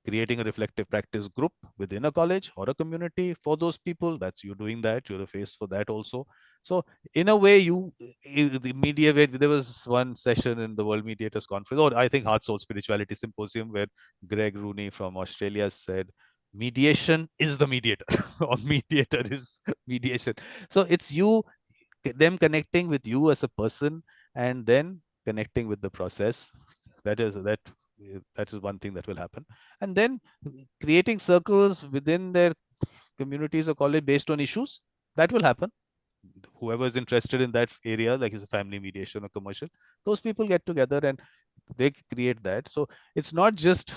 creating a reflective practice group within a college or a community for those people. That's you doing that. You're a face for that also. So in a way, the media, there was one session in the World Mediators Conference, or I think Heart Soul Spirituality Symposium, where Greg Rooney from Australia said, mediation is the mediator or mediator is mediation. So it's them connecting with you as a person and then connecting with the process. That is one thing that will happen. And then creating circles within their communities or college based on issues, that will happen. Whoever is interested in that area, like it's a family mediation or commercial, those people get together and they create that. So it's not just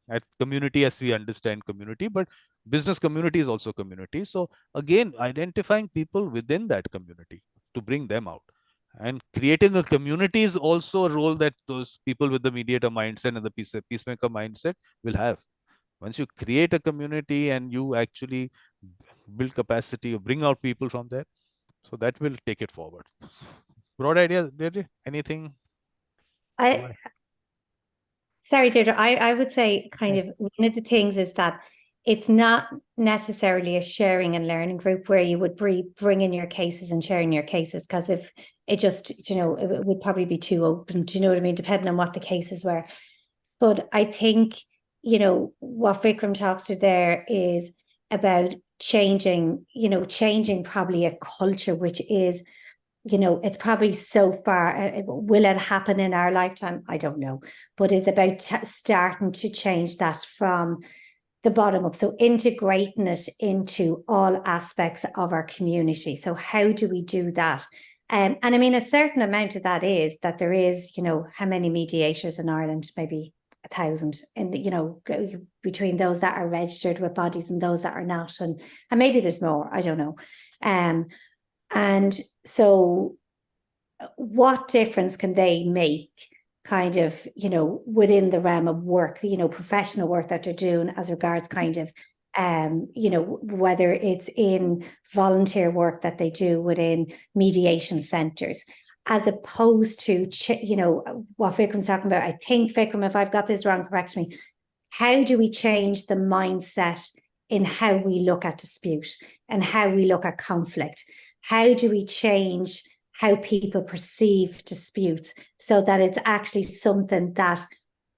at community as we understand community, but business community is also community. So again, identifying people within that community to bring them out. And creating a community is also a role that those people with the mediator mindset and the peacemaker mindset will have. Once you create a community and you actually build capacity or bring out people from there, so that will take it forward. Broad idea, Deirdre? Anything? Sorry, Deirdre, I would say kind of one of the things is that it's not necessarily a sharing and learning group where you would bring in your cases and sharing your cases, because if it just, it would probably be too open, do you know what I mean, depending on what the cases were. But I think, what Vikram talks to there is about changing probably a culture, which is, it's probably so far, will it happen in our lifetime? I don't know, but it's about starting to change that from the bottom up. So integrating it into all aspects of our community. So how do we do that? And I mean, a certain amount of that is that there is, how many mediators in Ireland? Maybe 1,000, and between those that are registered with bodies and those that are not, and maybe there's more, I don't know. And so what difference can they make kind of, within the realm of work, professional work that they're doing as regards kind of, whether it's in volunteer work that they do within mediation centres, as opposed to, what Vikram's talking about. I think, Vikram, if I've got this wrong, correct me. How do we change the mindset in how we look at dispute and how we look at conflict? How do we change how people perceive disputes, so that it's actually something that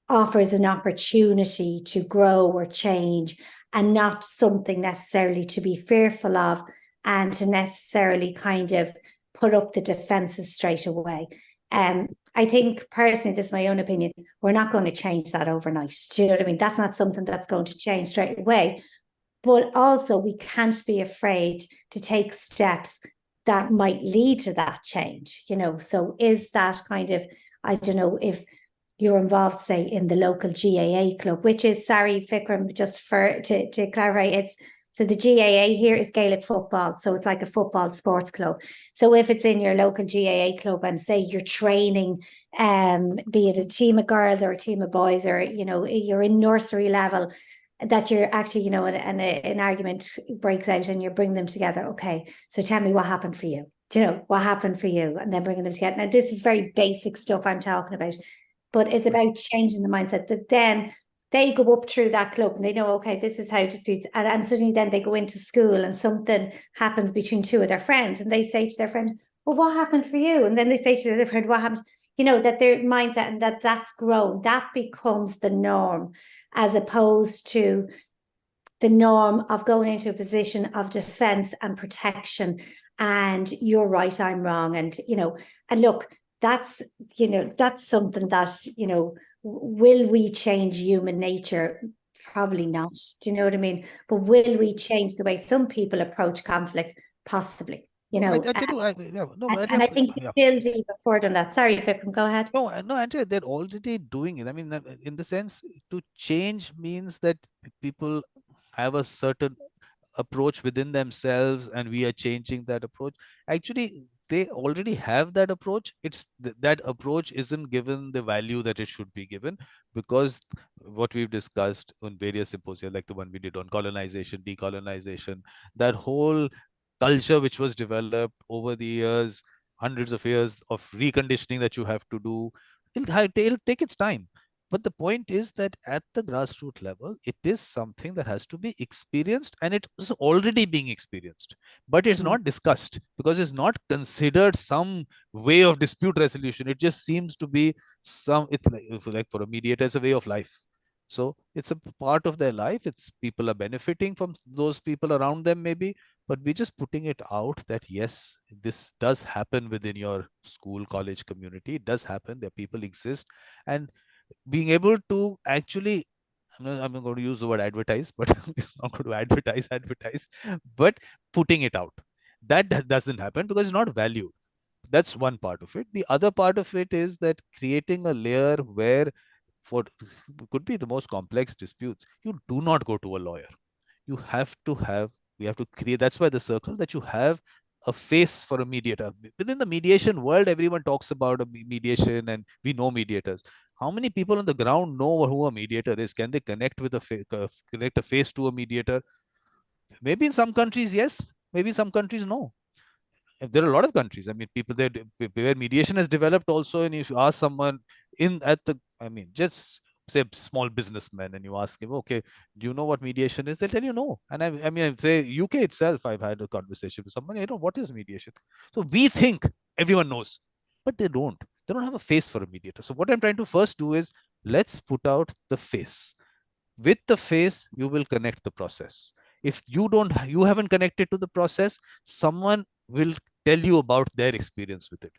offers an opportunity to grow or change, and not something necessarily to be fearful of and to necessarily kind of put up the defenses straight away. I think personally, this is my own opinion, we're not going to change that overnight. Do you know what I mean? That's not something that's going to change straight away. But also, we can't be afraid to take steps that might lead to that change, you know. So is that kind of, I don't know, if you're involved, say, in the local GAA club, which is, sorry, Vikram, just to clarify, it's, so the GAA here is Gaelic football. So it's like a football sports club. So if it's in your local GAA club and say you're training, be it a team of girls or a team of boys, or, you know, you're in nursery level, that you're actually, you know, and an argument breaks out and you bring them together. Okay, so tell me what happened for you. Do you know what happened for you? And then bringing them together. Now, this is very basic stuff I'm talking about, but it's about changing the mindset that then they go up through that club and they know, okay, this is how disputes, and suddenly then they go into school and something happens between two of their friends and they say to their friend, well, what happened for you? And then they say to their friend, what happened? You know, that their mindset, and that's grown, that becomes the norm, as opposed to the norm of going into a position of defense and protection, and you're right, I'm wrong. And, you know, and look, that's, you know, that's something that, you know, will we change human nature? Probably not. Do you know what I mean? But will we change the way some people approach conflict? Possibly. You know, and I think you build even further on that. Sorry, Vikram, go ahead. No, Andrea, they're already doing it. I mean, in the sense, to change means that people have a certain approach within themselves, and we are changing that approach. Actually, they already have that approach. It's that approach isn't given the value that it should be given, because what we've discussed on various symposia, like the one we did on colonization, decolonization, that whole culture which was developed over the years, hundreds of years of reconditioning that you have to do, it'll take its time. But the point is that at the grassroots level, it is something that has to be experienced, and it is already being experienced. But it's not discussed because it's not considered some way of dispute resolution. It just seems to be it's like for a mediator, it's a way of life. So it's a part of their life. It's people are benefiting from those people around them, maybe, but we're just putting it out that yes, this does happen within your school, college community. It does happen. There people exist, and being able to actually, I'm not going to use the word advertise, but it's not going to advertise, but putting it out. That doesn't happen because it's not valued. That's one part of it. The other part of it is that creating a layer where, for could be the most complex disputes, you do not go to a lawyer. You have to have, we have to create, that's why the circle, that you have a face for a mediator. Within the mediation world, everyone talks about a mediation and we know mediators. How many people on the ground know who a mediator is? Can they connect with connect a face to a mediator? Maybe in some countries, yes. Maybe some countries, no. There are a lot of countries. I mean, people there where mediation has developed also, and if you ask someone just say small businessman, and you ask him, okay, do you know what mediation is? They'll tell you no. And I mean, say UK itself, I've had a conversation with someone, what is mediation? So we think everyone knows, but they don't. They don't have a face for a mediator. So what I'm trying to first do is, let's put out the face. With the face, you will connect the process. If you haven't connected to the process, someone will tell you about their experience with it.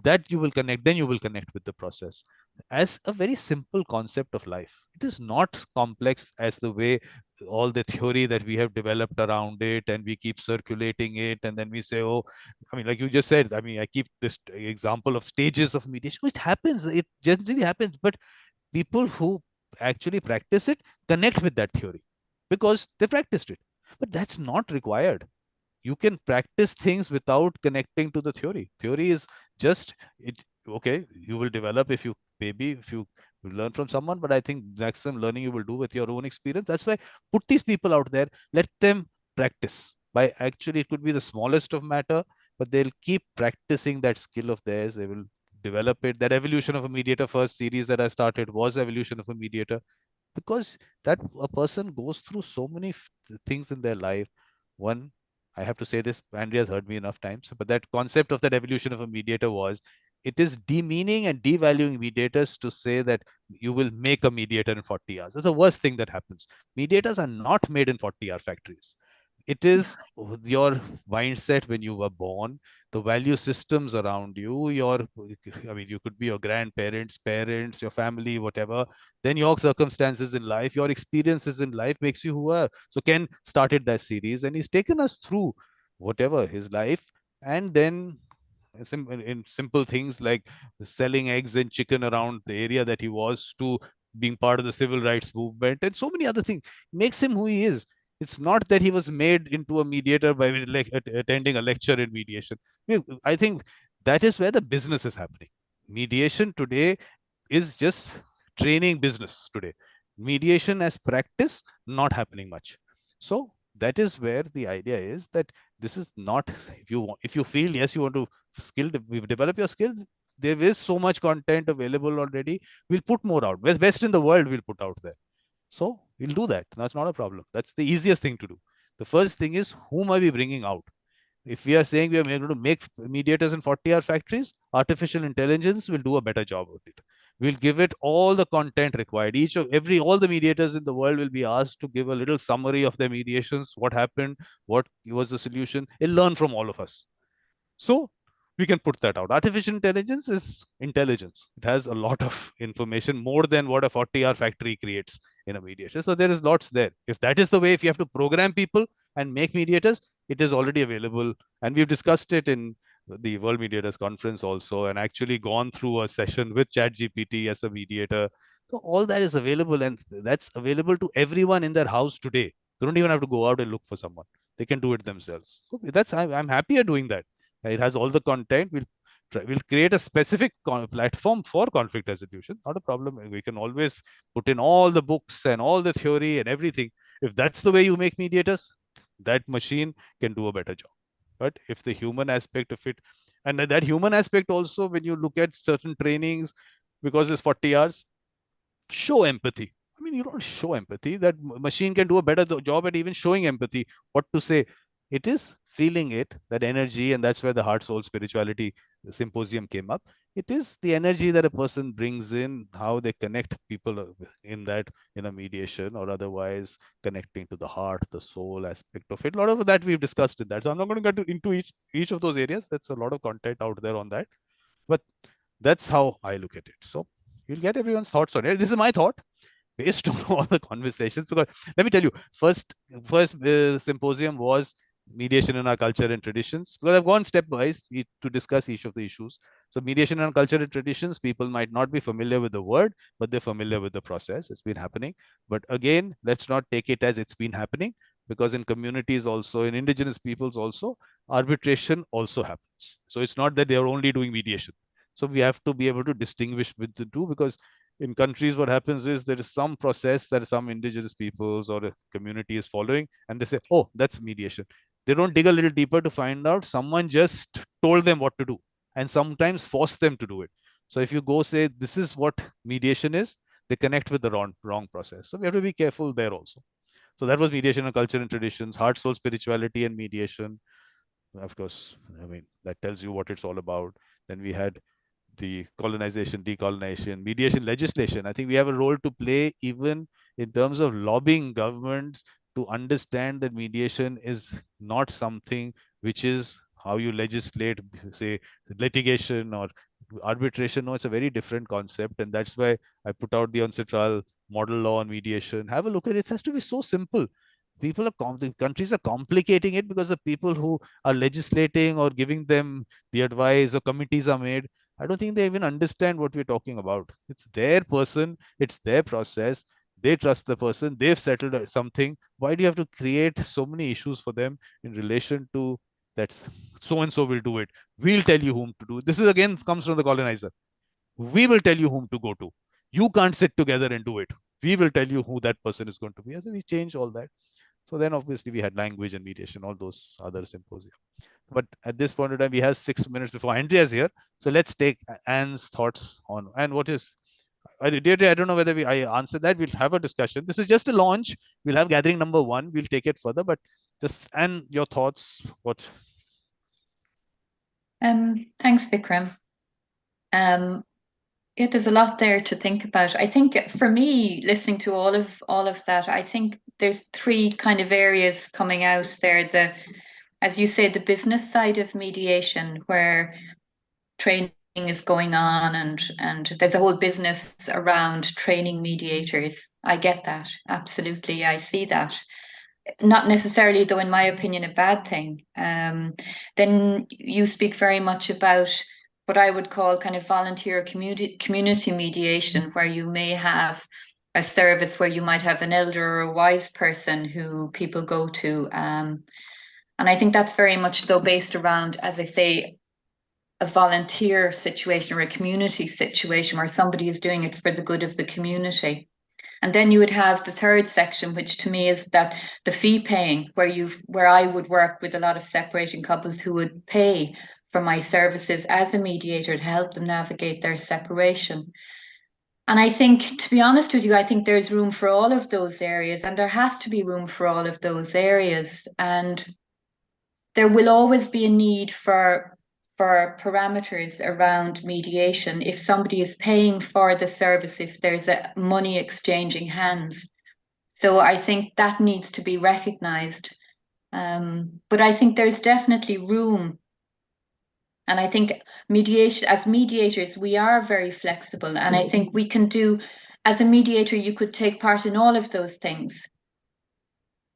That you will connect, then you will connect with the process. As a very simple concept of life. It is not complex as the way all the theory that we have developed around it, and we keep circulating it, and then we say, oh, I mean, like you just said, I mean, I keep this example of stages of mediation. It happens, it generally happens, but people who actually practice it connect with that theory because they practiced it. But that's not required. You can practice things without connecting to the theory. Theory is just it. Okay, you will develop if you learn from someone, but I think maximum learning you will do with your own experience. That's why put these people out there, let them practice. By actually, it could be the smallest of matter, but they'll keep practicing that skill of theirs. They will develop it. That evolution of a mediator first series that I started was evolution of a mediator, because that a person goes through so many things in their life. One, I have to say this, Andrea's heard me enough times, but that concept of that evolution of a mediator was, it is demeaning and devaluing mediators to say that you will make a mediator in 40 hours. That's the worst thing that happens. Mediators are not made in 40-hour factories. It is your mindset when you were born, the value systems around you, you could be your grandparents, parents, your family, whatever. Then your circumstances in life, your experiences in life makes you who you are. So Ken started that series and he's taken us through whatever his life, and then in simple things like selling eggs and chicken around the area that he was, to being part of the civil rights movement and so many other things, makes him who he is. It's not that he was made into a mediator by attending a lecture in mediation. I think that is where the business is happening. Mediation today is just training business today. Mediation as practice, not happening much. So that is where the idea is that this is not, if you feel yes, you want to develop your skills, there is so much content available already. We'll put more out. Best in the world we'll put out there. So we'll do that. That's not a problem. That's the easiest thing to do. The first thing is, whom are we bringing out? If we are saying we are going to make mediators in 40-hour factories, artificial intelligence will do a better job of it. We'll give it all the content required. All the mediators in the world will be asked to give a little summary of their mediations, what happened, what was the solution. It'll learn from all of us. So we can put that out. Artificial intelligence is intelligence. It has a lot of information, more than what a 40-hour factory creates in a mediator. So there is lots there. If that is the way, if you have to program people and make mediators, it is already available. And we've discussed it in the World Mediators Conference also, and actually gone through a session with ChatGPT as a mediator. So all that is available, and that's available to everyone in their house today. They don't even have to go out and look for someone. They can do it themselves. So I'm happy at doing that. It has all the content. We'll create a specific platform for conflict resolution. Not a problem. We can always put in all the books and all the theory and everything. If that's the way you make mediators, that machine can do a better job. But if the human aspect of it, and that human aspect also, when you look at certain trainings, because it's 40 hours, show empathy. I mean, you don't show empathy. That machine can do a better job at even showing empathy, what to say. It is feeling it, that energy, and that's where the heart, soul, spirituality symposium came up. It is the energy that a person brings in, how they connect people in a mediation, or otherwise connecting to the heart, the soul aspect of it. A lot of that we've discussed in that. So I'm not going to get into each of those areas. That's a lot of content out there on that. But that's how I look at it. So you'll get everyone's thoughts on it. This is my thought based on all the conversations, because let me tell you, first symposium was mediation in our culture and traditions, because I've gone stepwise to discuss each of the issues. So mediation in our culture and traditions, people might not be familiar with the word, but they're familiar with the process. It's been happening. But again, let's not take it as it's been happening, because in communities also, in indigenous peoples also, arbitration also happens. So it's not that they're only doing mediation. So we have to be able to distinguish with the two, because in countries, what happens is there is some process that some indigenous peoples or a community is following, and they say, oh, that's mediation. They don't dig a little deeper to find out someone just told them what to do, and sometimes force them to do it. So if you go say, this is what mediation is, they connect with the wrong process. So we have to be careful there also. So that was mediation and culture and traditions, heart, soul, spirituality, and mediation. Of course, I mean, that tells you what it's all about. Then we had the colonization, decolonization, mediation legislation. I think we have a role to play even in terms of lobbying governments to understand that mediation is not something which is how you legislate, say, litigation or arbitration. No, it's a very different concept. And that's why I put out the UNCITRAL model law on mediation. Have a look at it. It has to be so simple. The countries are complicating it because the people who are legislating or giving them the advice, or committees are made, I don't think they even understand what we're talking about. It's their person, it's their process. They trust the person, they've settled something. Why do you have to create so many issues for them in relation to that? So and so will do it. We'll tell you whom to do. This is again comes from the colonizer. We will tell you whom to go to. You can't sit together and do it. We will tell you who that person is going to be. So we change all that. So then obviously we had language and mediation, all those other symposia. But at this point in time, we have 6 minutes before Andrea's here. So let's take Anne's thoughts on, and what is, I don't know whether I answered that. We'll have a discussion. This is just a launch. We'll have gathering number 1. We'll take it further, but Just, and your thoughts, what? Thanks, Vikram. Yeah, there's a lot there to think about. I think for me, listening to all of that, I think there's three kind of areas coming out there. As you say, the business side of mediation, where training is going on, and there's a whole business around training mediators. I get that, absolutely. I see that. Not necessarily, though, in my opinion, a bad thing. Then you speak very much about what I would call kind of volunteer community mediation, where you may have a service where you might have an elder or a wise person who people go to. And I think that's very much, though, based around, as I say, a volunteer situation or a community situation where somebody is doing it for the good of the community. And then you would have the third section, which to me is that the fee paying, where I would work with a lot of separating couples who would pay for my services as a mediator to help them navigate their separation. And I think, to be honest with you, I think there's room for all of those areas, and there has to be room for all of those areas. And there will always be a need for parameters around mediation. If somebody is paying for the service, if there's a money exchanging hands. So I think that needs to be recognized. But I think there's definitely room. And I think mediation, as mediators, we are very flexible. And I think we can do, as a mediator, you could take part in all of those things.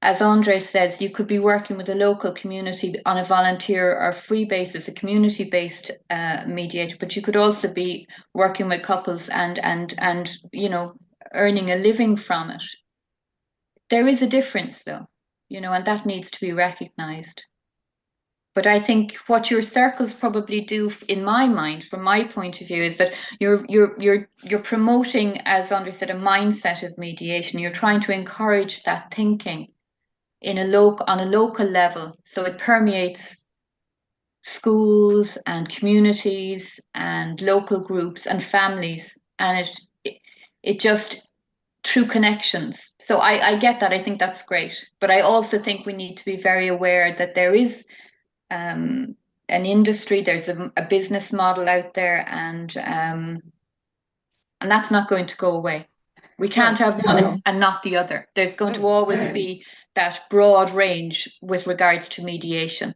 As Andre says, you could be working with a local community on a volunteer or free basis, a community-based mediator, but you could also be working with couples and earning a living from it. There is a difference, though, and that needs to be recognized. But I think what your circles probably do, in my mind, from my point of view, is that you're promoting, as Andre said, a mindset of mediation. You're trying to encourage that thinking on a local level, so it permeates schools and communities and local groups and families, and it just through connections. So I get that. I think that's great, but I also think we need to be very aware that there is an industry, there's a business model out there, and that's not going to go away. We can't have one and not the other. There's going to always be that broad range with regards to mediation.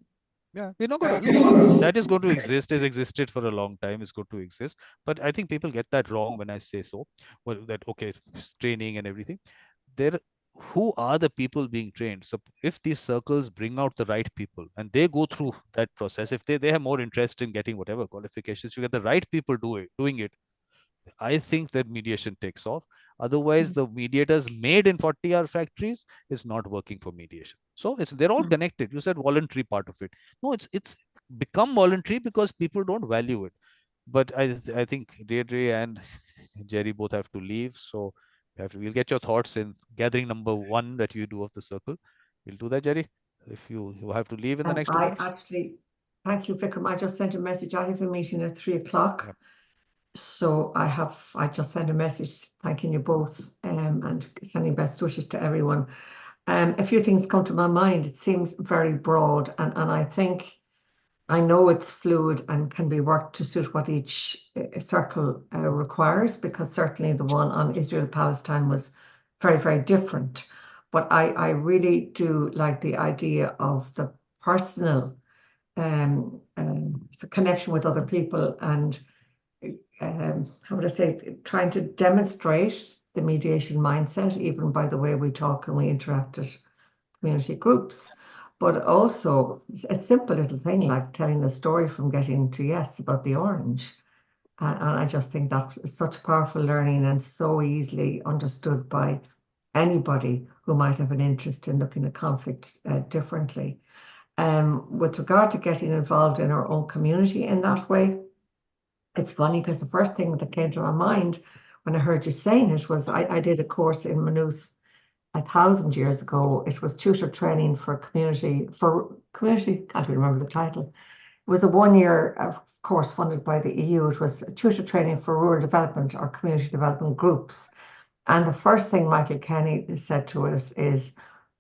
Yeah, we're not going to, that is going to exist, has existed for a long time, is going to exist. But I think people get that wrong when I say so. Well, that, okay, training and everything. Who are the people being trained? So if these circles bring out the right people and they go through that process, if they have more interest in getting whatever qualifications, you get the right people doing it, I think that mediation takes off. Otherwise, the mediators made in 40-hour factories is not working for mediation. So they're all connected. You said voluntary part of it. No, it's become voluntary because people don't value it. But I think Deirdre and Jerry both have to leave. So we'll get your thoughts in gathering number 1 that you do of the circle. We'll do that, Jerry. If you have to leave in the next 2 minutes. Actually, thank you, Vikram. I just sent a message. I have a meeting at 3 o'clock. Yep. So I just sent a message thanking you both and sending best wishes to everyone. A few things come to my mind. It seems very broad, and I know it's fluid and can be worked to suit what each circle requires, because certainly the one on Israel-Palestine was very, very different. But I really do like the idea of the personal connection with other people, and how would I say, trying to demonstrate the mediation mindset, even by the way we talk and we interact at community groups. But also a simple little thing like telling the story from getting to yes about the orange. And I just think that's such powerful learning and so easily understood by anybody who might have an interest in looking at conflict differently. With regard to getting involved in our own community in that way, it's funny because the first thing that came to my mind when I heard you saying it was I did a course in Maynooth 1,000 years ago. It was tutor training for community, can't remember the title. It was a 1-year course funded by the EU. It was tutor training for rural development or community development groups. And the first thing Michael Kenny said to us is,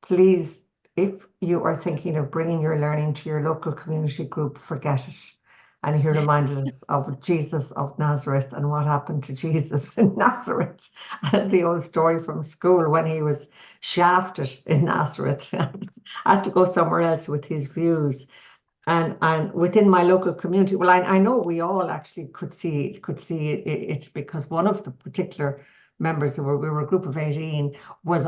please if you are thinking of bringing your learning to your local community group, forget it. And he reminded us of Jesus of Nazareth and what happened to Jesus in Nazareth. And the old story from school when he was shafted in Nazareth. Had to go somewhere else with his views. And within my local community, well, I know we all actually could see it because one of the particular members, we were a group of 18, was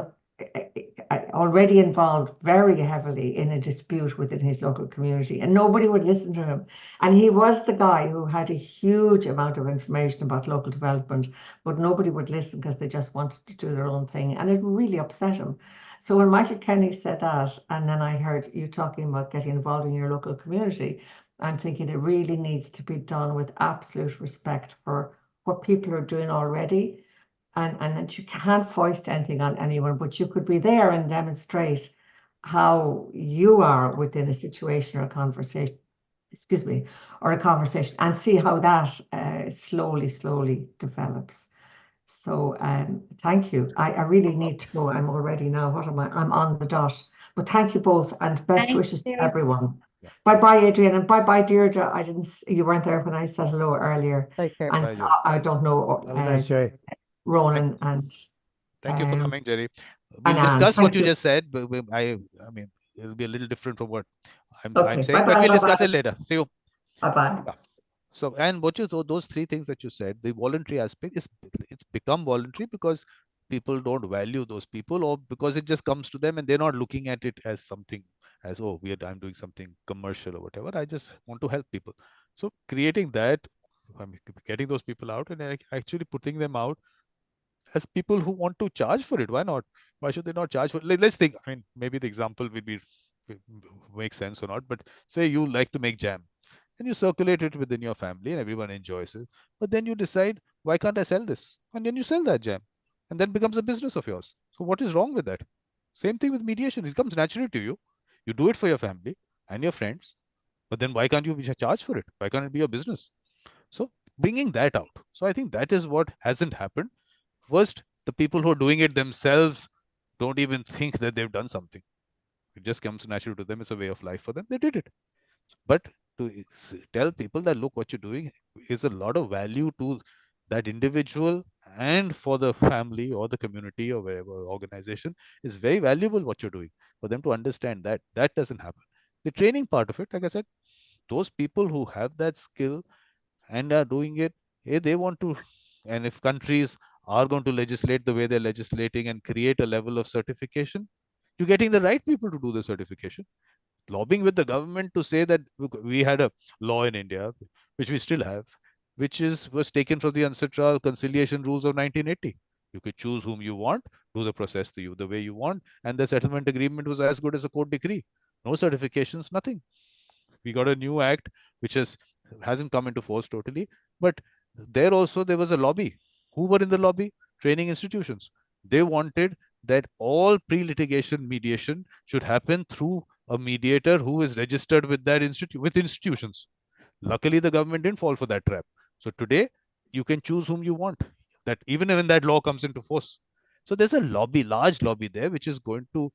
already involved very heavily in a dispute within his local community, and nobody would listen to him. And he was the guy who had a huge amount of information about local development, but nobody would listen because they just wanted to do their own thing, and it really upset him. So when Michael Kenny said that, and then I heard you talking about getting involved in your local community, I'm thinking it really needs to be done with absolute respect for what people are doing already, and that you can't foist anything on anyone, but you could be there and demonstrate how you are within a situation or a conversation, or a conversation, and see how that slowly develops. So thank you. I really need to go. I'm already now. What am I? I'm on the dot. But thank you both, and best wishes to everyone. Yeah. Bye, Adrian, and bye, Deirdre. You weren't there when I said hello earlier. Take care. And I don't know. Ronan and. Thank you for coming, Jerry. We'll discuss what you just said, but I mean, it'll be a little different from what I'm saying, but we'll discuss it later. See you. Bye. Yeah. So, and what you thought, those three things that you said, the voluntary aspect it's become voluntary because people don't value those people, or because it just comes to them and they're not looking at it as something as, oh, I'm doing something commercial or whatever. I just want to help people. So creating that, I mean, getting those people out and actually putting them out as people who want to charge for it. Why not? Why should they not charge for it? Let's think. I mean, maybe the example will make sense or not, but say you like to make jam and you circulate it within your family and everyone enjoys it. But then you decide, why can't I sell this? And then you sell that jam and then becomes a business of yours. So what is wrong with that? Same thing with mediation. It comes naturally to you. You do it for your family and your friends, but then why can't you charge for it? Why can't it be a business? So bringing that out. So I think that is what hasn't happened. First, the people who are doing it themselves don't even think that they've done something. It just comes natural to them. It's a way of life for them. They did it. But to tell people that, look, what you're doing is a lot of value to that individual and for the family or the community or wherever organization, is very valuable what you're doing. For them to understand that doesn't happen. The training part of it, like I said, those people who have that skill and are doing it, they want to, and if countries are going to legislate the way they're legislating and create a level of certification, you're getting the right people to do the certification. Lobbying with the government to say that we had a law in India, which we still have, which was taken from the ancestral conciliation rules of 1980. You could choose whom you want, do the process to you the way you want, and the settlement agreement was as good as a court decree. No certifications, nothing. We got a new act which hasn't come into force totally, but there also there was a lobby. Who were in the lobby? Training institutions. They wanted that all pre-litigation mediation should happen through a mediator who is registered with that institutions. Luckily, the government didn't fall for that trap. So today, you can choose whom you want. That even when that law comes into force. So there's a large lobby there, which is going to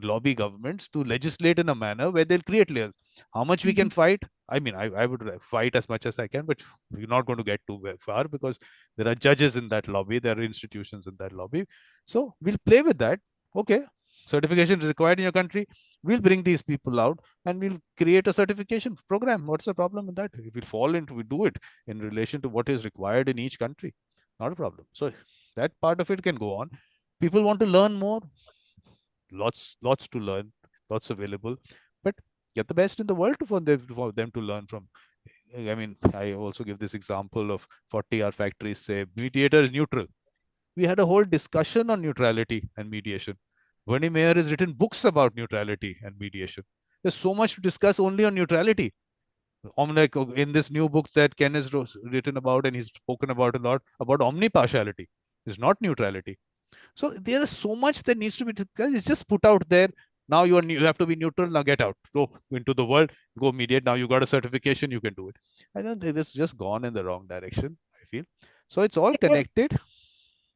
lobby governments to legislate in a manner where they'll create layers. How much we can fight? I mean, I would fight as much as I can, but we're not going to get too far because there are judges in that lobby, there are institutions in that lobby. So we'll play with that. Okay, certification is required in your country. We'll bring these people out and we'll create a certification program. What's the problem with that? If we do it in relation to what is required in each country. Not a problem. So that part of it can go on. People want to learn more. Lots to learn, lots available, but get the best in the world for them to learn from. I mean, I also give this example of 40-hour factories say Mediator is neutral. We had a whole discussion on neutrality and mediation. Bernie Mayer has written books about neutrality and mediation. There's so much to discuss only on neutrality. Like in this new book that Ken has written about, and he's spoken about a lot about omnipartiality. It's not neutrality. So there is so much that needs to be discussed. It's just put out there. Now you have to be neutral. Now get out. Go into the world. Go mediate. Now you got a certification. You can do it. I don't think this just gone in the wrong direction, I feel. So it's all connected.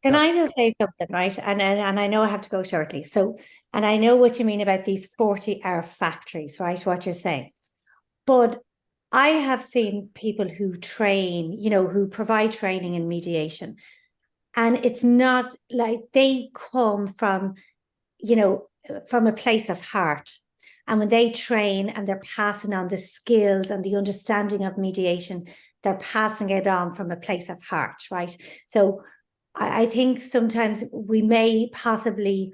Can I just say something, right? And I know I have to go shortly. So, and I know what you mean about these 40-hour factories, right? What you're saying. But I have seen people who train, you know, who provide training in mediation. And it's not like they come from, you know, from a place of heart. And when they train and they're passing on the skills and the understanding of mediation, they're passing it on from a place of heart, right? So I think sometimes we may possibly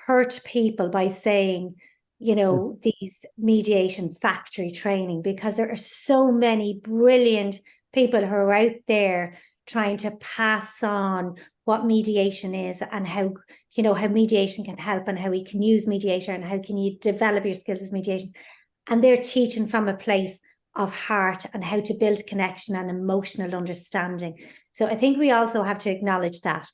hurt people by saying, you know, these mediation factory training, because there are so many brilliant people who are out there trying to pass on what mediation is and how, you know, how mediation can help and how we can use mediator and how can you develop your skills as mediation. And they're teaching from a place of heart and how to build connection and emotional understanding. So I think we also have to acknowledge that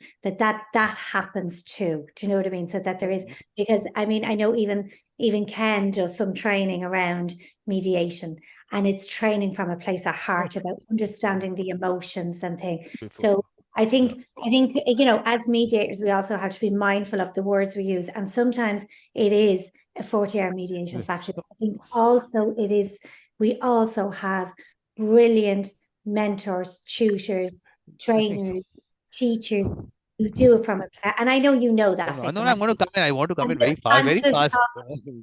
happens too. Do you know what I mean? So that there is, because I mean, I know even Ken does some training around mediation, and it's training from a place of heart about understanding the emotions and things. So I think, you know, as mediators, we also have to be mindful of the words we use. And sometimes it is a 40-hour mediation factory, but I think also it is, we also have brilliant mentors, tutors, trainers, teachers who do it from a, and I know you know that. No, I'm going to come in. I want to come in very fast, very fast,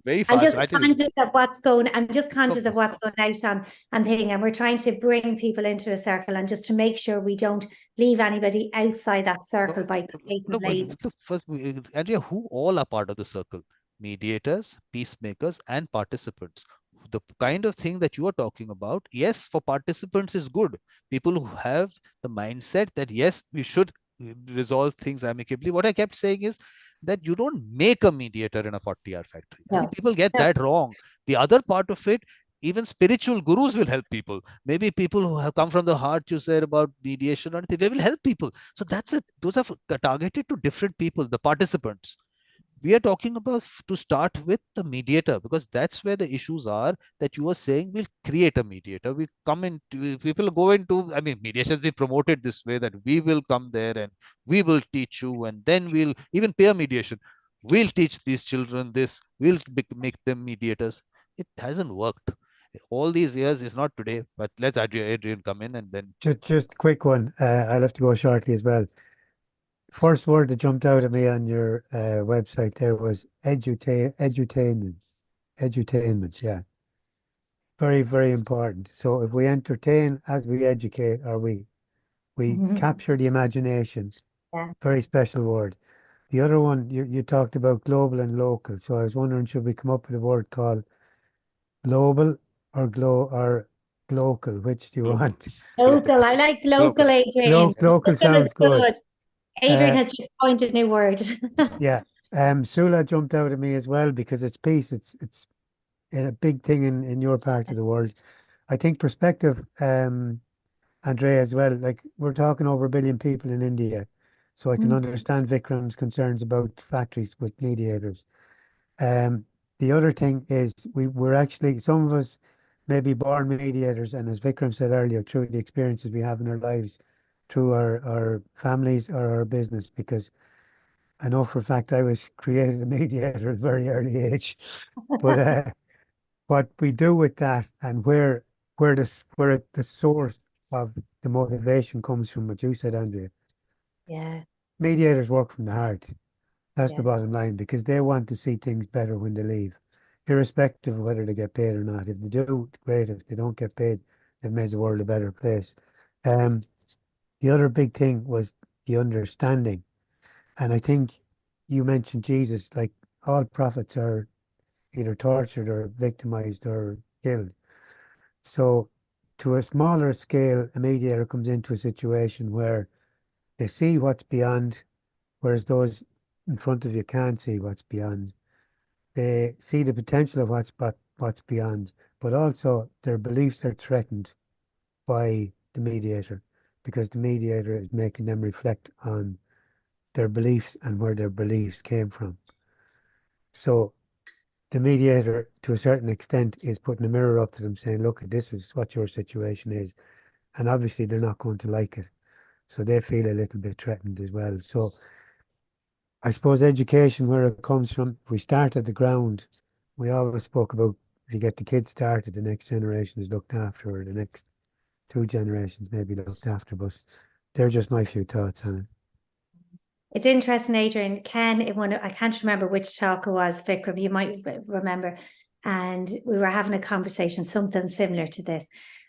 very fast. I'm just conscious of what's going. I'm just conscious of what's going out on thing, and we're trying to bring people into a circle, and just to make sure we don't leave anybody outside that circle by label. First, Andrea, who all are part of the circle? Mediators, peacemakers, and participants. The kind of thing that you are talking about, yes, for participants is good. People who have the mindset that yes, we should resolve things amicably. What I kept saying is that you don't make a mediator in a 40-hour factory. I think people get that wrong. The other part of it, even spiritual gurus will help people. Maybe people who have come from the heart, you said about mediation, or they will help people. So that's it. Those are targeted to different people, the participants. We are talking about to start with the mediator, because that's where the issues are that you are saying we'll create a mediator. We come into, people go into, I mean, mediation has been promoted this way that we will come there and we will teach you, and then we'll even peer mediation. We'll teach these children this, we'll make them mediators. It hasn't worked. All these years is not today, but let's Adrian come in and then. Just a quick one. I'll have to go shortly as well. First word that jumped out at me on your website there was edutainment. Edutainment, yeah. Very, very important. So if we entertain as we educate, or we capture the imagination, very special word. The other one, you talked about global and local. So I was wondering, should we come up with a word called global or local? Which do you want? Local. I like local, Adrian. Local sounds good. Adrian has just coined a new word. Yeah. Sula jumped out at me as well, because it's peace. It's a big thing in your part of the world. I think perspective, Andrea, as well. Like, we're talking over 1 billion people in India, so I can understand Vikram's concerns about factories with mediators. The other thing is we're actually, some of us may be born mediators, and as Vikram said earlier, through the experiences we have in our lives, through our families or our business, because I know for a fact I was created a mediator at a very early age. But what we do with that, and where the source of the motivation comes from, what you said, Andrea. Yeah. Mediators work from the heart. That's the bottom line, because they want to see things better when they leave, irrespective of whether they get paid or not. If they do, great. If they don't get paid, they've made the world a better place. The other big thing was the understanding. And I think you mentioned Jesus, like all prophets are either tortured or victimized or killed. So to a smaller scale, a mediator comes into a situation where they see what's beyond, whereas those in front of you can't see what's beyond. They see the potential of what's beyond, but also their beliefs are threatened by the mediator, because the mediator is making them reflect on their beliefs and where their beliefs came from. So the mediator, to a certain extent, is putting a mirror up to them saying, look, this is what your situation is. And obviously they're not going to like it. so they feel a little bit threatened as well. So I suppose education, where it comes from, we start at the ground. We always spoke about, if you get the kids started, the next generation is looked after, or the next 2 generations may be looked after, but they're just my few thoughts on it. It's interesting, Adrian. Ken, I can't remember which talk it was, Vikram, you might remember, and we were having a conversation, something similar to this.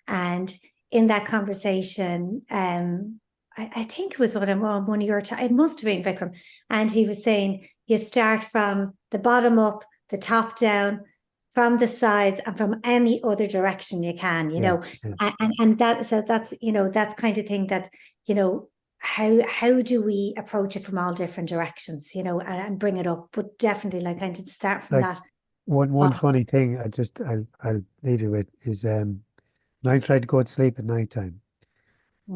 And in that conversation, I think it was one of your, it must have been Vikram, and he was saying, you start from the bottom up, the top down, from the sides, and from any other direction you can, you know. And that, so that's, you know, that's kind of thing that, you know, how do we approach it from all different directions, you know, and bring it up, but definitely like kind of start from that. One funny thing I'll leave you with is when I try to go to sleep at night time,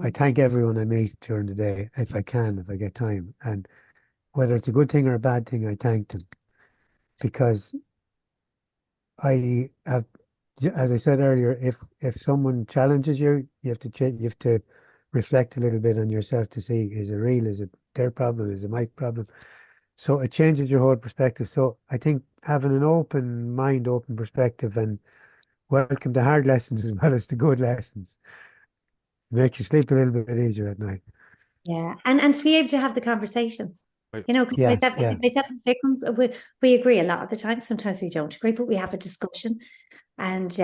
I thank everyone I meet during the day if I get time, and whether it's a good thing or a bad thing, I thank them, because I have, as I said earlier, if someone challenges you, you have to reflect a little bit on yourself to see, is it real? Is it their problem? Is it my problem? So it changes your whole perspective. So I think having an open mind, open perspective, and welcome the hard lessons as well as the good lessons, makes you sleep a little bit easier at night. Yeah, and to be able to have the conversations. You know, myself and Vikram, we agree a lot of the time. Sometimes we don't agree, but we have a discussion, and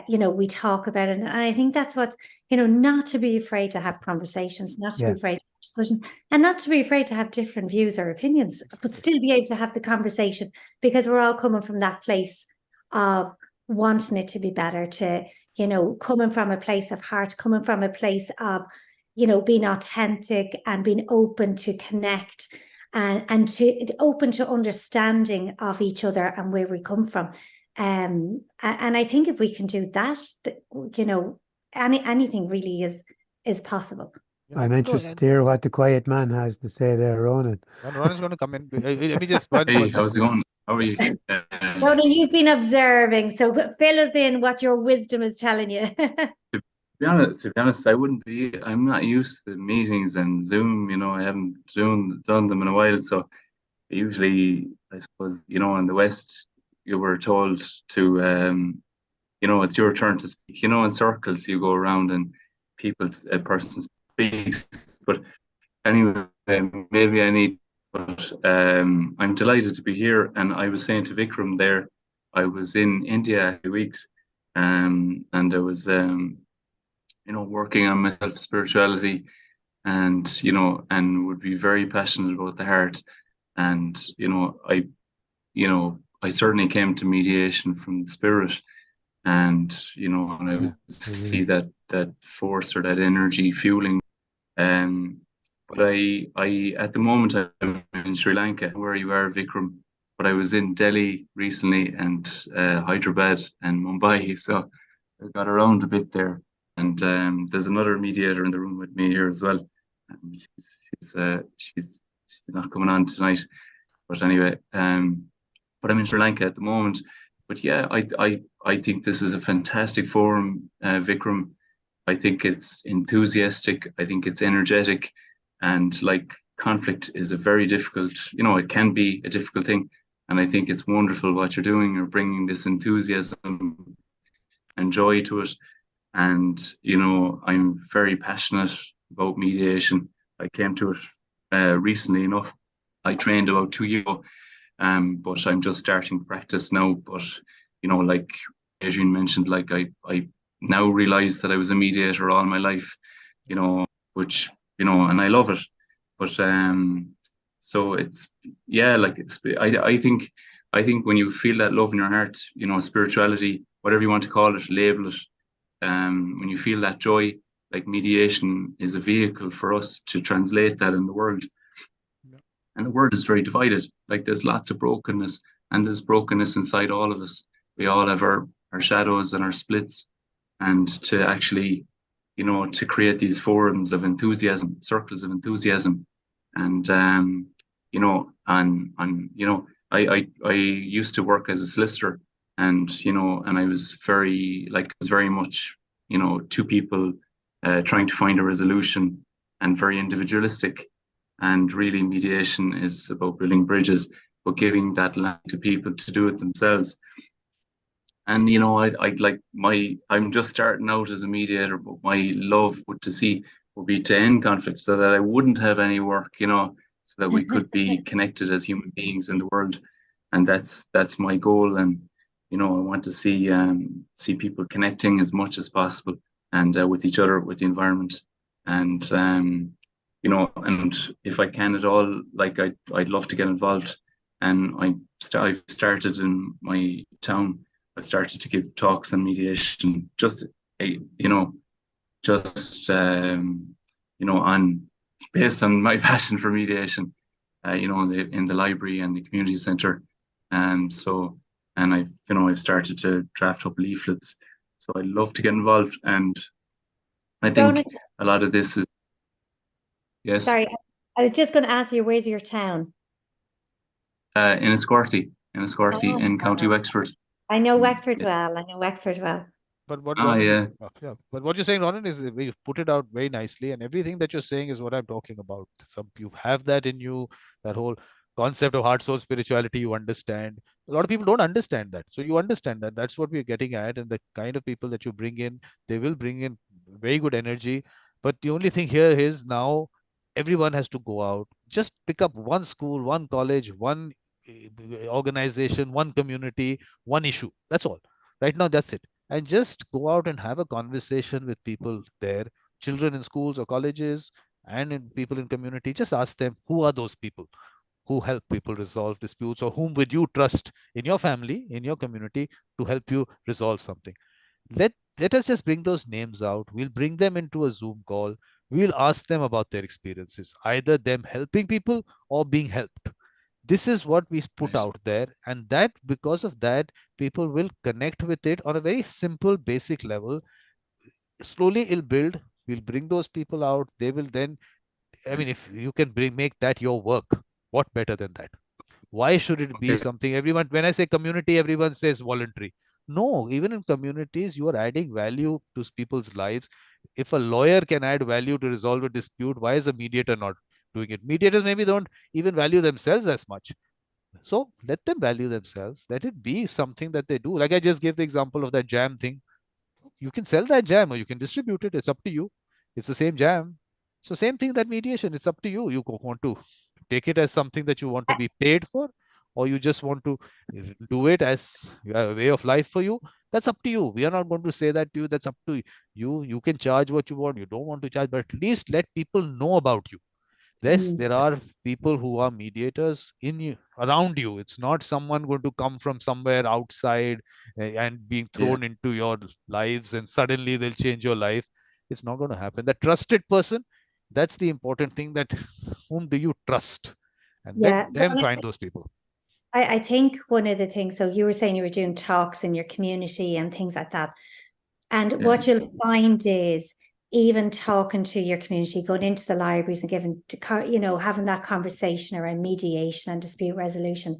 you know, we talk about it. And I think that's what, you know, not to be afraid to have conversations, not to be afraid to have discussion, and not to be afraid to have different views or opinions, but still be able to have the conversation, because we're all coming from that place of wanting it to be better, to, you know, coming from a place of heart, coming from a place of, you know, being authentic and being open to connect. And to open to understanding of each other and where we come from. And I think if we can do that, you know, anything really is possible. I'm interested to hear what the quiet man has to say there, Ronan. Ron is going to come in. Let me just. Hey, how's it going? How are you? Ronan, you've been observing, so fill us in what your wisdom is telling you. To be honest, I'm not used to meetings and Zoom, you know, I haven't done them in a while. So usually, I suppose, you know, in the West, you were told to, you know, it's your turn to speak, you know, in circles, you go around and a person speaks. But anyway, maybe I need, but I'm delighted to be here. And I was saying to Vikram there, I was in India a few weeks, and I was, you know, working on myself, spirituality, and, you know, and would be very passionate about the heart. And, you know, I certainly came to mediation from the spirit, and, you know, and I would see that force or that energy fueling. But I at the moment I'm in Sri Lanka, where you are, Vikram, but I was in Delhi recently, and Hyderabad and Mumbai, so I got around a bit there. And there's another mediator in the room with me here as well. She's not coming on tonight, but anyway, but I'm in Sri Lanka at the moment. But yeah, I think this is a fantastic forum, Vikram. I think it's enthusiastic. I think it's energetic, and like, conflict is a very difficult, you know, it can be a difficult thing. And I think it's wonderful what you're doing. You're bringing this enthusiasm and joy to it. And, you know, I'm very passionate about mediation. I came to it recently enough. I trained about 2 years ago, but I'm just starting to practice now. But, you know, like Adrian mentioned, like I now realize that I was a mediator all my life, you know, which, you know, and I love it. But so it's, yeah, like I think when you feel that love in your heart, you know, spirituality, whatever you want to call it, label it, when you feel that joy, like, mediation is a vehicle for us to translate that in the world. Yeah. And the world is very divided. Like, there's lots of brokenness, and there's brokenness inside all of us. We all have our shadows and our splits, and to actually, you know, to create these forums of enthusiasm, circles of enthusiasm. And you know, and you know, I used to work as a solicitor, and, you know, and I was very much, you know, two people trying to find a resolution. and very individualistic. And really, mediation is about building bridges, but giving that land to people to do it themselves. And you know, I'm just starting out as a mediator, but my love would be to end conflict, so that I wouldn't have any work, you know, so that we could be connected as human beings in the world. And that's my goal. And you know, I want to see people connecting as much as possible, and with each other, with the environment, and you know, and if I can at all, like I'd love to get involved. And I've started in my town. I started to give talks on mediation, just you know, based on my passion for mediation, you know, in the library and the community centre. And I've started to draft up leaflets. So I'd love to get involved. And I think a lot of this is, yes. Sorry, I was just going to ask you, where's your town? In Escorty in County Wexford. I know Wexford well. But what yeah. But what you're saying, Ronan, is we've put it out very nicely, and everything that you're saying is what I'm talking about. You have that in you, that whole concept of heart soul spirituality. You understand. A lot of people don't understand that, so you understand that. That's what we're getting at, and the kind of people that you bring in, they will bring in very good energy. But the only thing here is now everyone has to go out. Just pick up one school, one college, one organization, one community, one issue. That's all. Right now, that's it. And just go out and have a conversation with people there, children in schools or colleges, and people in community. Just ask them, who are those people who help people resolve disputes, or whom would you trust in your family, in your community, to help you resolve something? Let us just bring those names out. We'll bring them into a Zoom call. We'll ask them about their experiences, either them helping people or being helped. This is what we put out there, and that because of that, people will connect with it on a very simple, basic level. Slowly it'll build. We'll bring those people out. They will then, I mean, if you can make that your work, what better than that? Why should it be something everyone, when I say community, everyone says voluntary? No, even in communities, you are adding value to people's lives. If a lawyer can add value to resolve a dispute, why is a mediator not doing it? Mediators maybe don't even value themselves as much. So let them value themselves. Let it be something that they do. Like I just gave the example of that jam thing. You can sell that jam or you can distribute it. It's up to you. It's the same jam. So same thing, that mediation, it's up to you. You want to take it as something that you want to be paid for, or you just want to do it as a way of life for you. That's up to you. We are not going to say that to you. That's up to you. You can charge what you want. You don't want to charge, but at least let people know about you. Yes, there are people who are mediators around you. It's not someone going to come from somewhere outside and being thrown into your lives and suddenly they'll change your life. It's not going to happen. That trusted person, that's the important thing, that whom do you trust? And let them find those people. I think one of the things, so you were saying you were doing talks in your community and things like that. And what you'll find is, even talking to your community, going into the libraries and having that conversation around mediation and dispute resolution,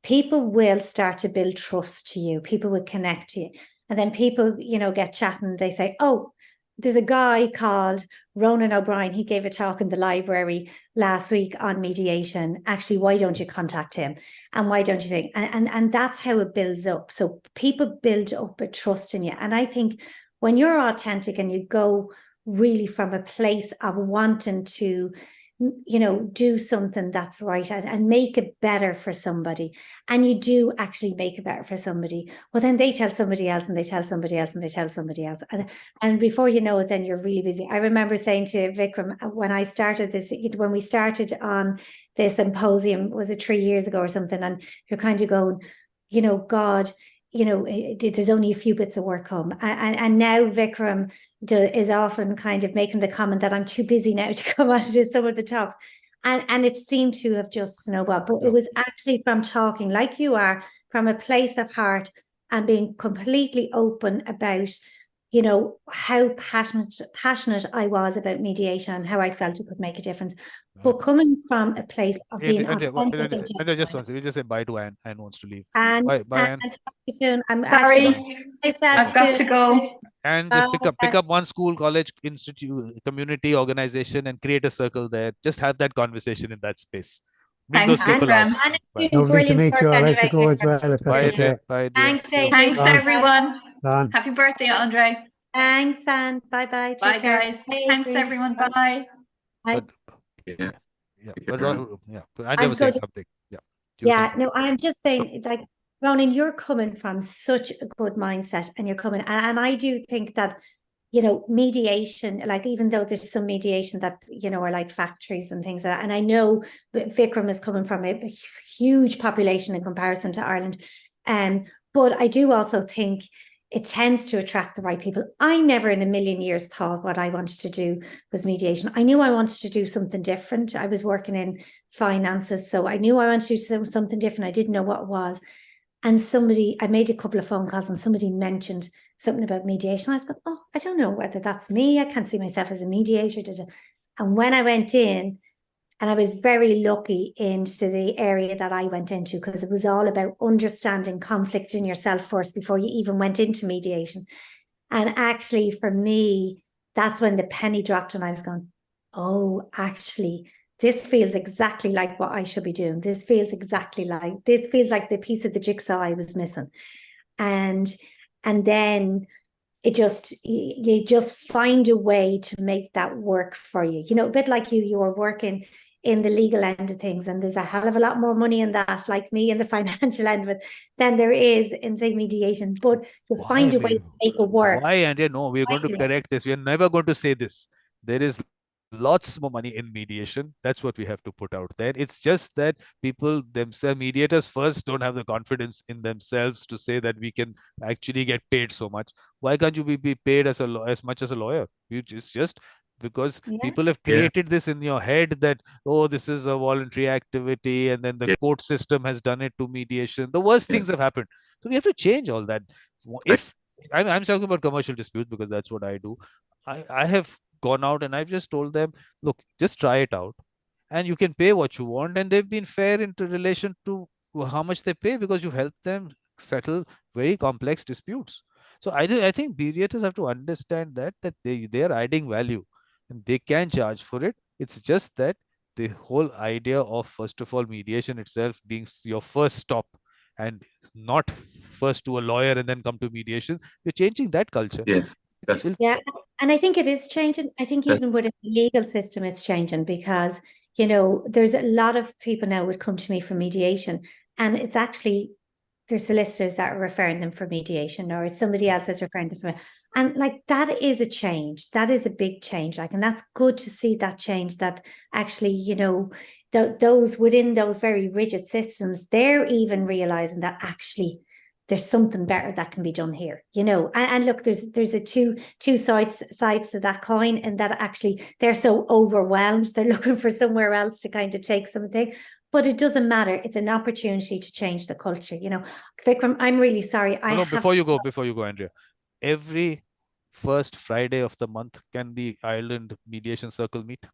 people will start to build trust to you. People will connect to you. And then people, get chatting. They say, oh, there's a guy called Ronan O'Brien. He gave a talk in the library last week on mediation. Actually, why don't you contact him? And why don't you think? And that's how it builds up. So people build up a trust in you. And I think when you're authentic and you go really from a place of wanting to, do something that's right and make it better for somebody, and you do actually make it better for somebody, well, then they tell somebody else and they tell somebody else and they tell somebody else. And before you know it, then you're really busy. I remember saying to Vikram, when we started on the symposium, was it 3 years ago or something? And you're kind of going, God, there's only a few bits of work home. And now Vikram is often kind of making the comment that I'm too busy now to come out and do some of the talks. And it seemed to have just snowballed. But it was actually from talking like you are, from a place of heart and being completely open about, you know, how passionate I was about mediation and how I felt it could make a difference. But coming from a place of being authentic and Andrea, just once, we just say bye to Anne. Anne wants to leave. and Bye, Anne. talk to you soon. I'm Sorry, I've got to go. And just pick up one school, college, institute, community, organization, and create a circle there. Just have that conversation in that space. Bring those Thanks, people out. Vikram. Lovely to meet you. I'll have to go as well, if Bye, that's okay. Bye, Thanks, Thanks, Bye. everyone. Bye. Happy birthday, Andre. Thanks, Anne. Bye-bye. Bye, Take care. guys. Bye, Thanks, Adrian. everyone. Bye. Bye. Yeah. But Andrea was saying something. Yeah. Yeah, no, I'm just saying, like, Ronan, you're coming from such a good mindset, and you're coming, and I do think that, you know, mediation, like, even though there's some mediation that, you know, are like factories and things like that, and I know Vikram is coming from a huge population in comparison to Ireland, but I do also think it tends to attract the right people. I never in a million years thought what I wanted to do was mediation. I knew I wanted to do something different. I was working in finances, so I knew I wanted to do something different. I didn't know what it was. And I made a couple of phone calls and somebody mentioned something about mediation. I was going, oh, I don't know whether that's me. I can't see myself as a mediator. And when I went in, and I was very lucky into the area that I went into, because it was all about understanding conflict in yourself first before you even went into mediation. And actually, for me, that's when the penny dropped and I was going, oh, actually, this feels exactly like what I should be doing. This feels like the piece of the jigsaw I was missing. And then you just find a way to make that work for you. You know, a bit like you were working in the legal end of things, and there's a hell of a lot more money in that, like me, in the financial end of it, than there is in, say, mediation. But you find a way to make it work. Why, Andrea? No, we're going to correct this. We are never going to say this. There is lots more money in mediation. That's what we have to put out there. It's just that people themselves, mediators first, don't have the confidence in themselves to say that we can actually get paid so much. Why can't you be paid as much as a lawyer? It's just because people have created this in your head that, oh, this is a voluntary activity, and then the court system has done it to mediation. The worst things have happened. So we have to change all that. If I'm talking about commercial disputes, because that's what I do. I have gone out and I've just told them, look, just try it out, and you can pay what you want. And they've been fair in relation to how much they pay, because you help them settle very complex disputes. So I think mediators have to understand that they are adding value and they can charge for it. It's just that the whole idea of, first of all, mediation itself being your first stop, and not first to a lawyer and then come to mediation, you're changing that culture. Yes. And I think it is changing. I think even within the legal system, it's changing, because, you know, there's a lot of people now would come to me for mediation, and it's actually there's solicitors that are referring them for mediation, or it's somebody else that's referring them for, and like, that is a change. That is a big change. Like, and that's good to see that change, that actually, you know, those within those very rigid systems, they're even realizing that actually there's something better that can be done here, you know. And look, there's a two sides to that coin, and that actually they're so overwhelmed, they're looking for somewhere else to kind of take something. But it doesn't matter. It's an opportunity to change the culture, you know. Vikram, I'm really sorry. Before you go, Andrea, every first Friday of the month, can the Ireland Mediation Circle meet?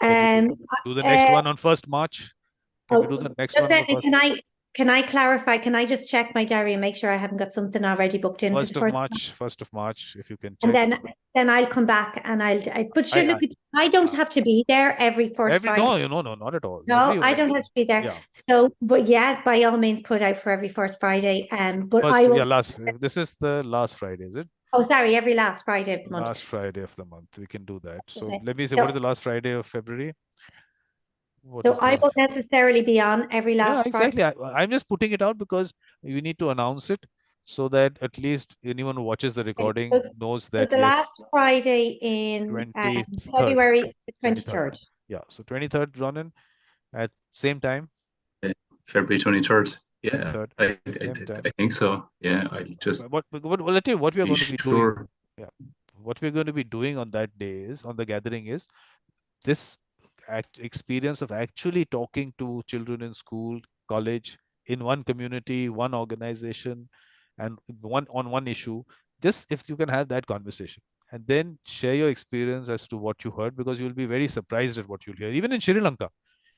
Do the next one on 1st March. Can we do the next one? Can I clarify? Can I just check my diary and make sure I haven't got something already booked in? 1st of March, if you can check. And then I'll come back and but sure, look, I don't have to be there every first Friday. No, not at all. No, I don't have to be there. Yeah. So, but yeah, by all means, put out for every first Friday. But I will. This is the last Friday, is it? Oh, sorry, every last Friday of the month. Last Friday of the month, we can do that. So let me say, what is the last Friday of February? I won't necessarily be on every last Friday. I'm just putting it out because we need to announce it, so that at least anyone who watches the recording knows that. So the last Friday in February, the 23rd. Yeah, so 23rd, Ronan, at same time. February 23rd. Yeah, I think so. Yeah, I just. I'll tell you what we are going to be doing. Yeah, what we're going to be doing on that day on the gathering is this experience of actually talking to children in school, college, in one community, one organization, and on one issue, Just if you can have that conversation and then share your experience as to what you heard, because you'll be very surprised at what you'll hear. Even in Sri Lanka,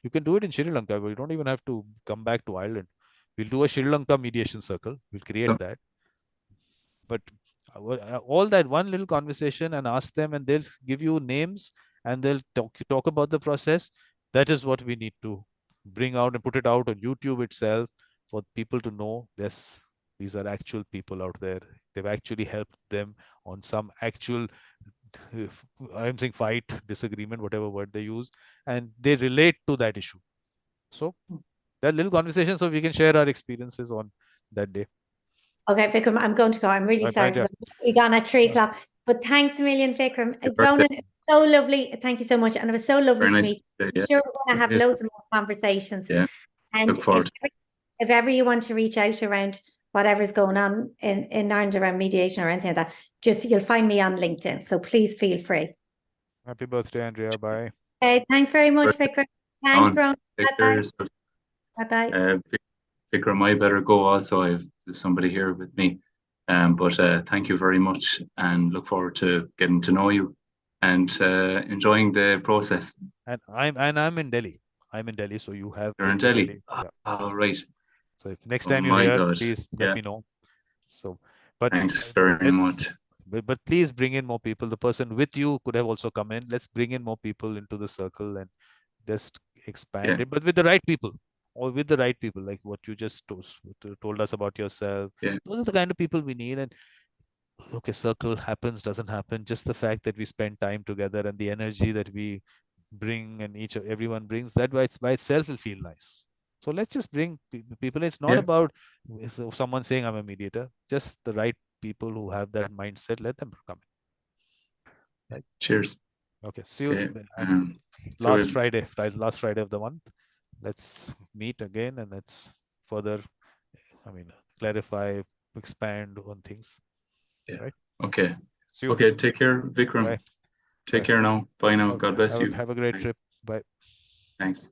you can do it in Sri Lanka, but you don't even have to come back to Ireland. We'll do a Sri Lanka mediation circle. We'll create that. But all that one little conversation and ask them, and they'll give you names and they'll talk about the process. That is what we need to bring out and put it out on YouTube itself for people to know this. These are actual people out there. They've actually helped them on some actual, I'm saying fight, disagreement, whatever word they use, and they relate to that issue. So that little conversation, so we can share our experiences on that day. Okay, Vikram, I'm going to go. I'm really sorry because we gone at 3 o'clock. But thanks a million, Vikram. Ronan, it was so lovely. Thank you so much. And it was so lovely to meet you. I'm sure we're going to have loads of more conversations. Yeah. And if ever you want to reach out around whatever's going on in Ireland around mediation or anything like that, you'll find me on LinkedIn. So please feel free. Happy birthday, Andrea. Bye. Okay, thanks very much, Vikram. Thanks, Ronan. Bye-bye. Bye-bye. Vikram, I better go also. There's somebody here with me. But thank you very much and look forward to getting to know you and enjoying the process. And I'm in Delhi. I'm in Delhi, so you have. You're in Delhi. Yeah. Oh, right. So if next time you're here, please let me know. So, but thanks very much. But please bring in more people. The person with you could have also come in. Let's bring in more people into the circle and just expand it, but with the right people. Or with the right people, like what you just told us about yourself. Those are the kind of people we need. And okay, circle happens, doesn't happen. Just the fact that we spend time together and the energy that we bring and everyone brings, that by itself will feel nice. So let's just bring people. It's not about someone saying I'm a mediator. Just the right people who have that mindset. Let them come in. Right. Cheers. Okay. See you last Friday of the month. Let's meet again and let's further, clarify, expand on things. Yeah. Right. Okay. Okay. Take care, Vikram. Bye. Take care now. Bye now. God bless you. Have a great trip. Bye. Thanks.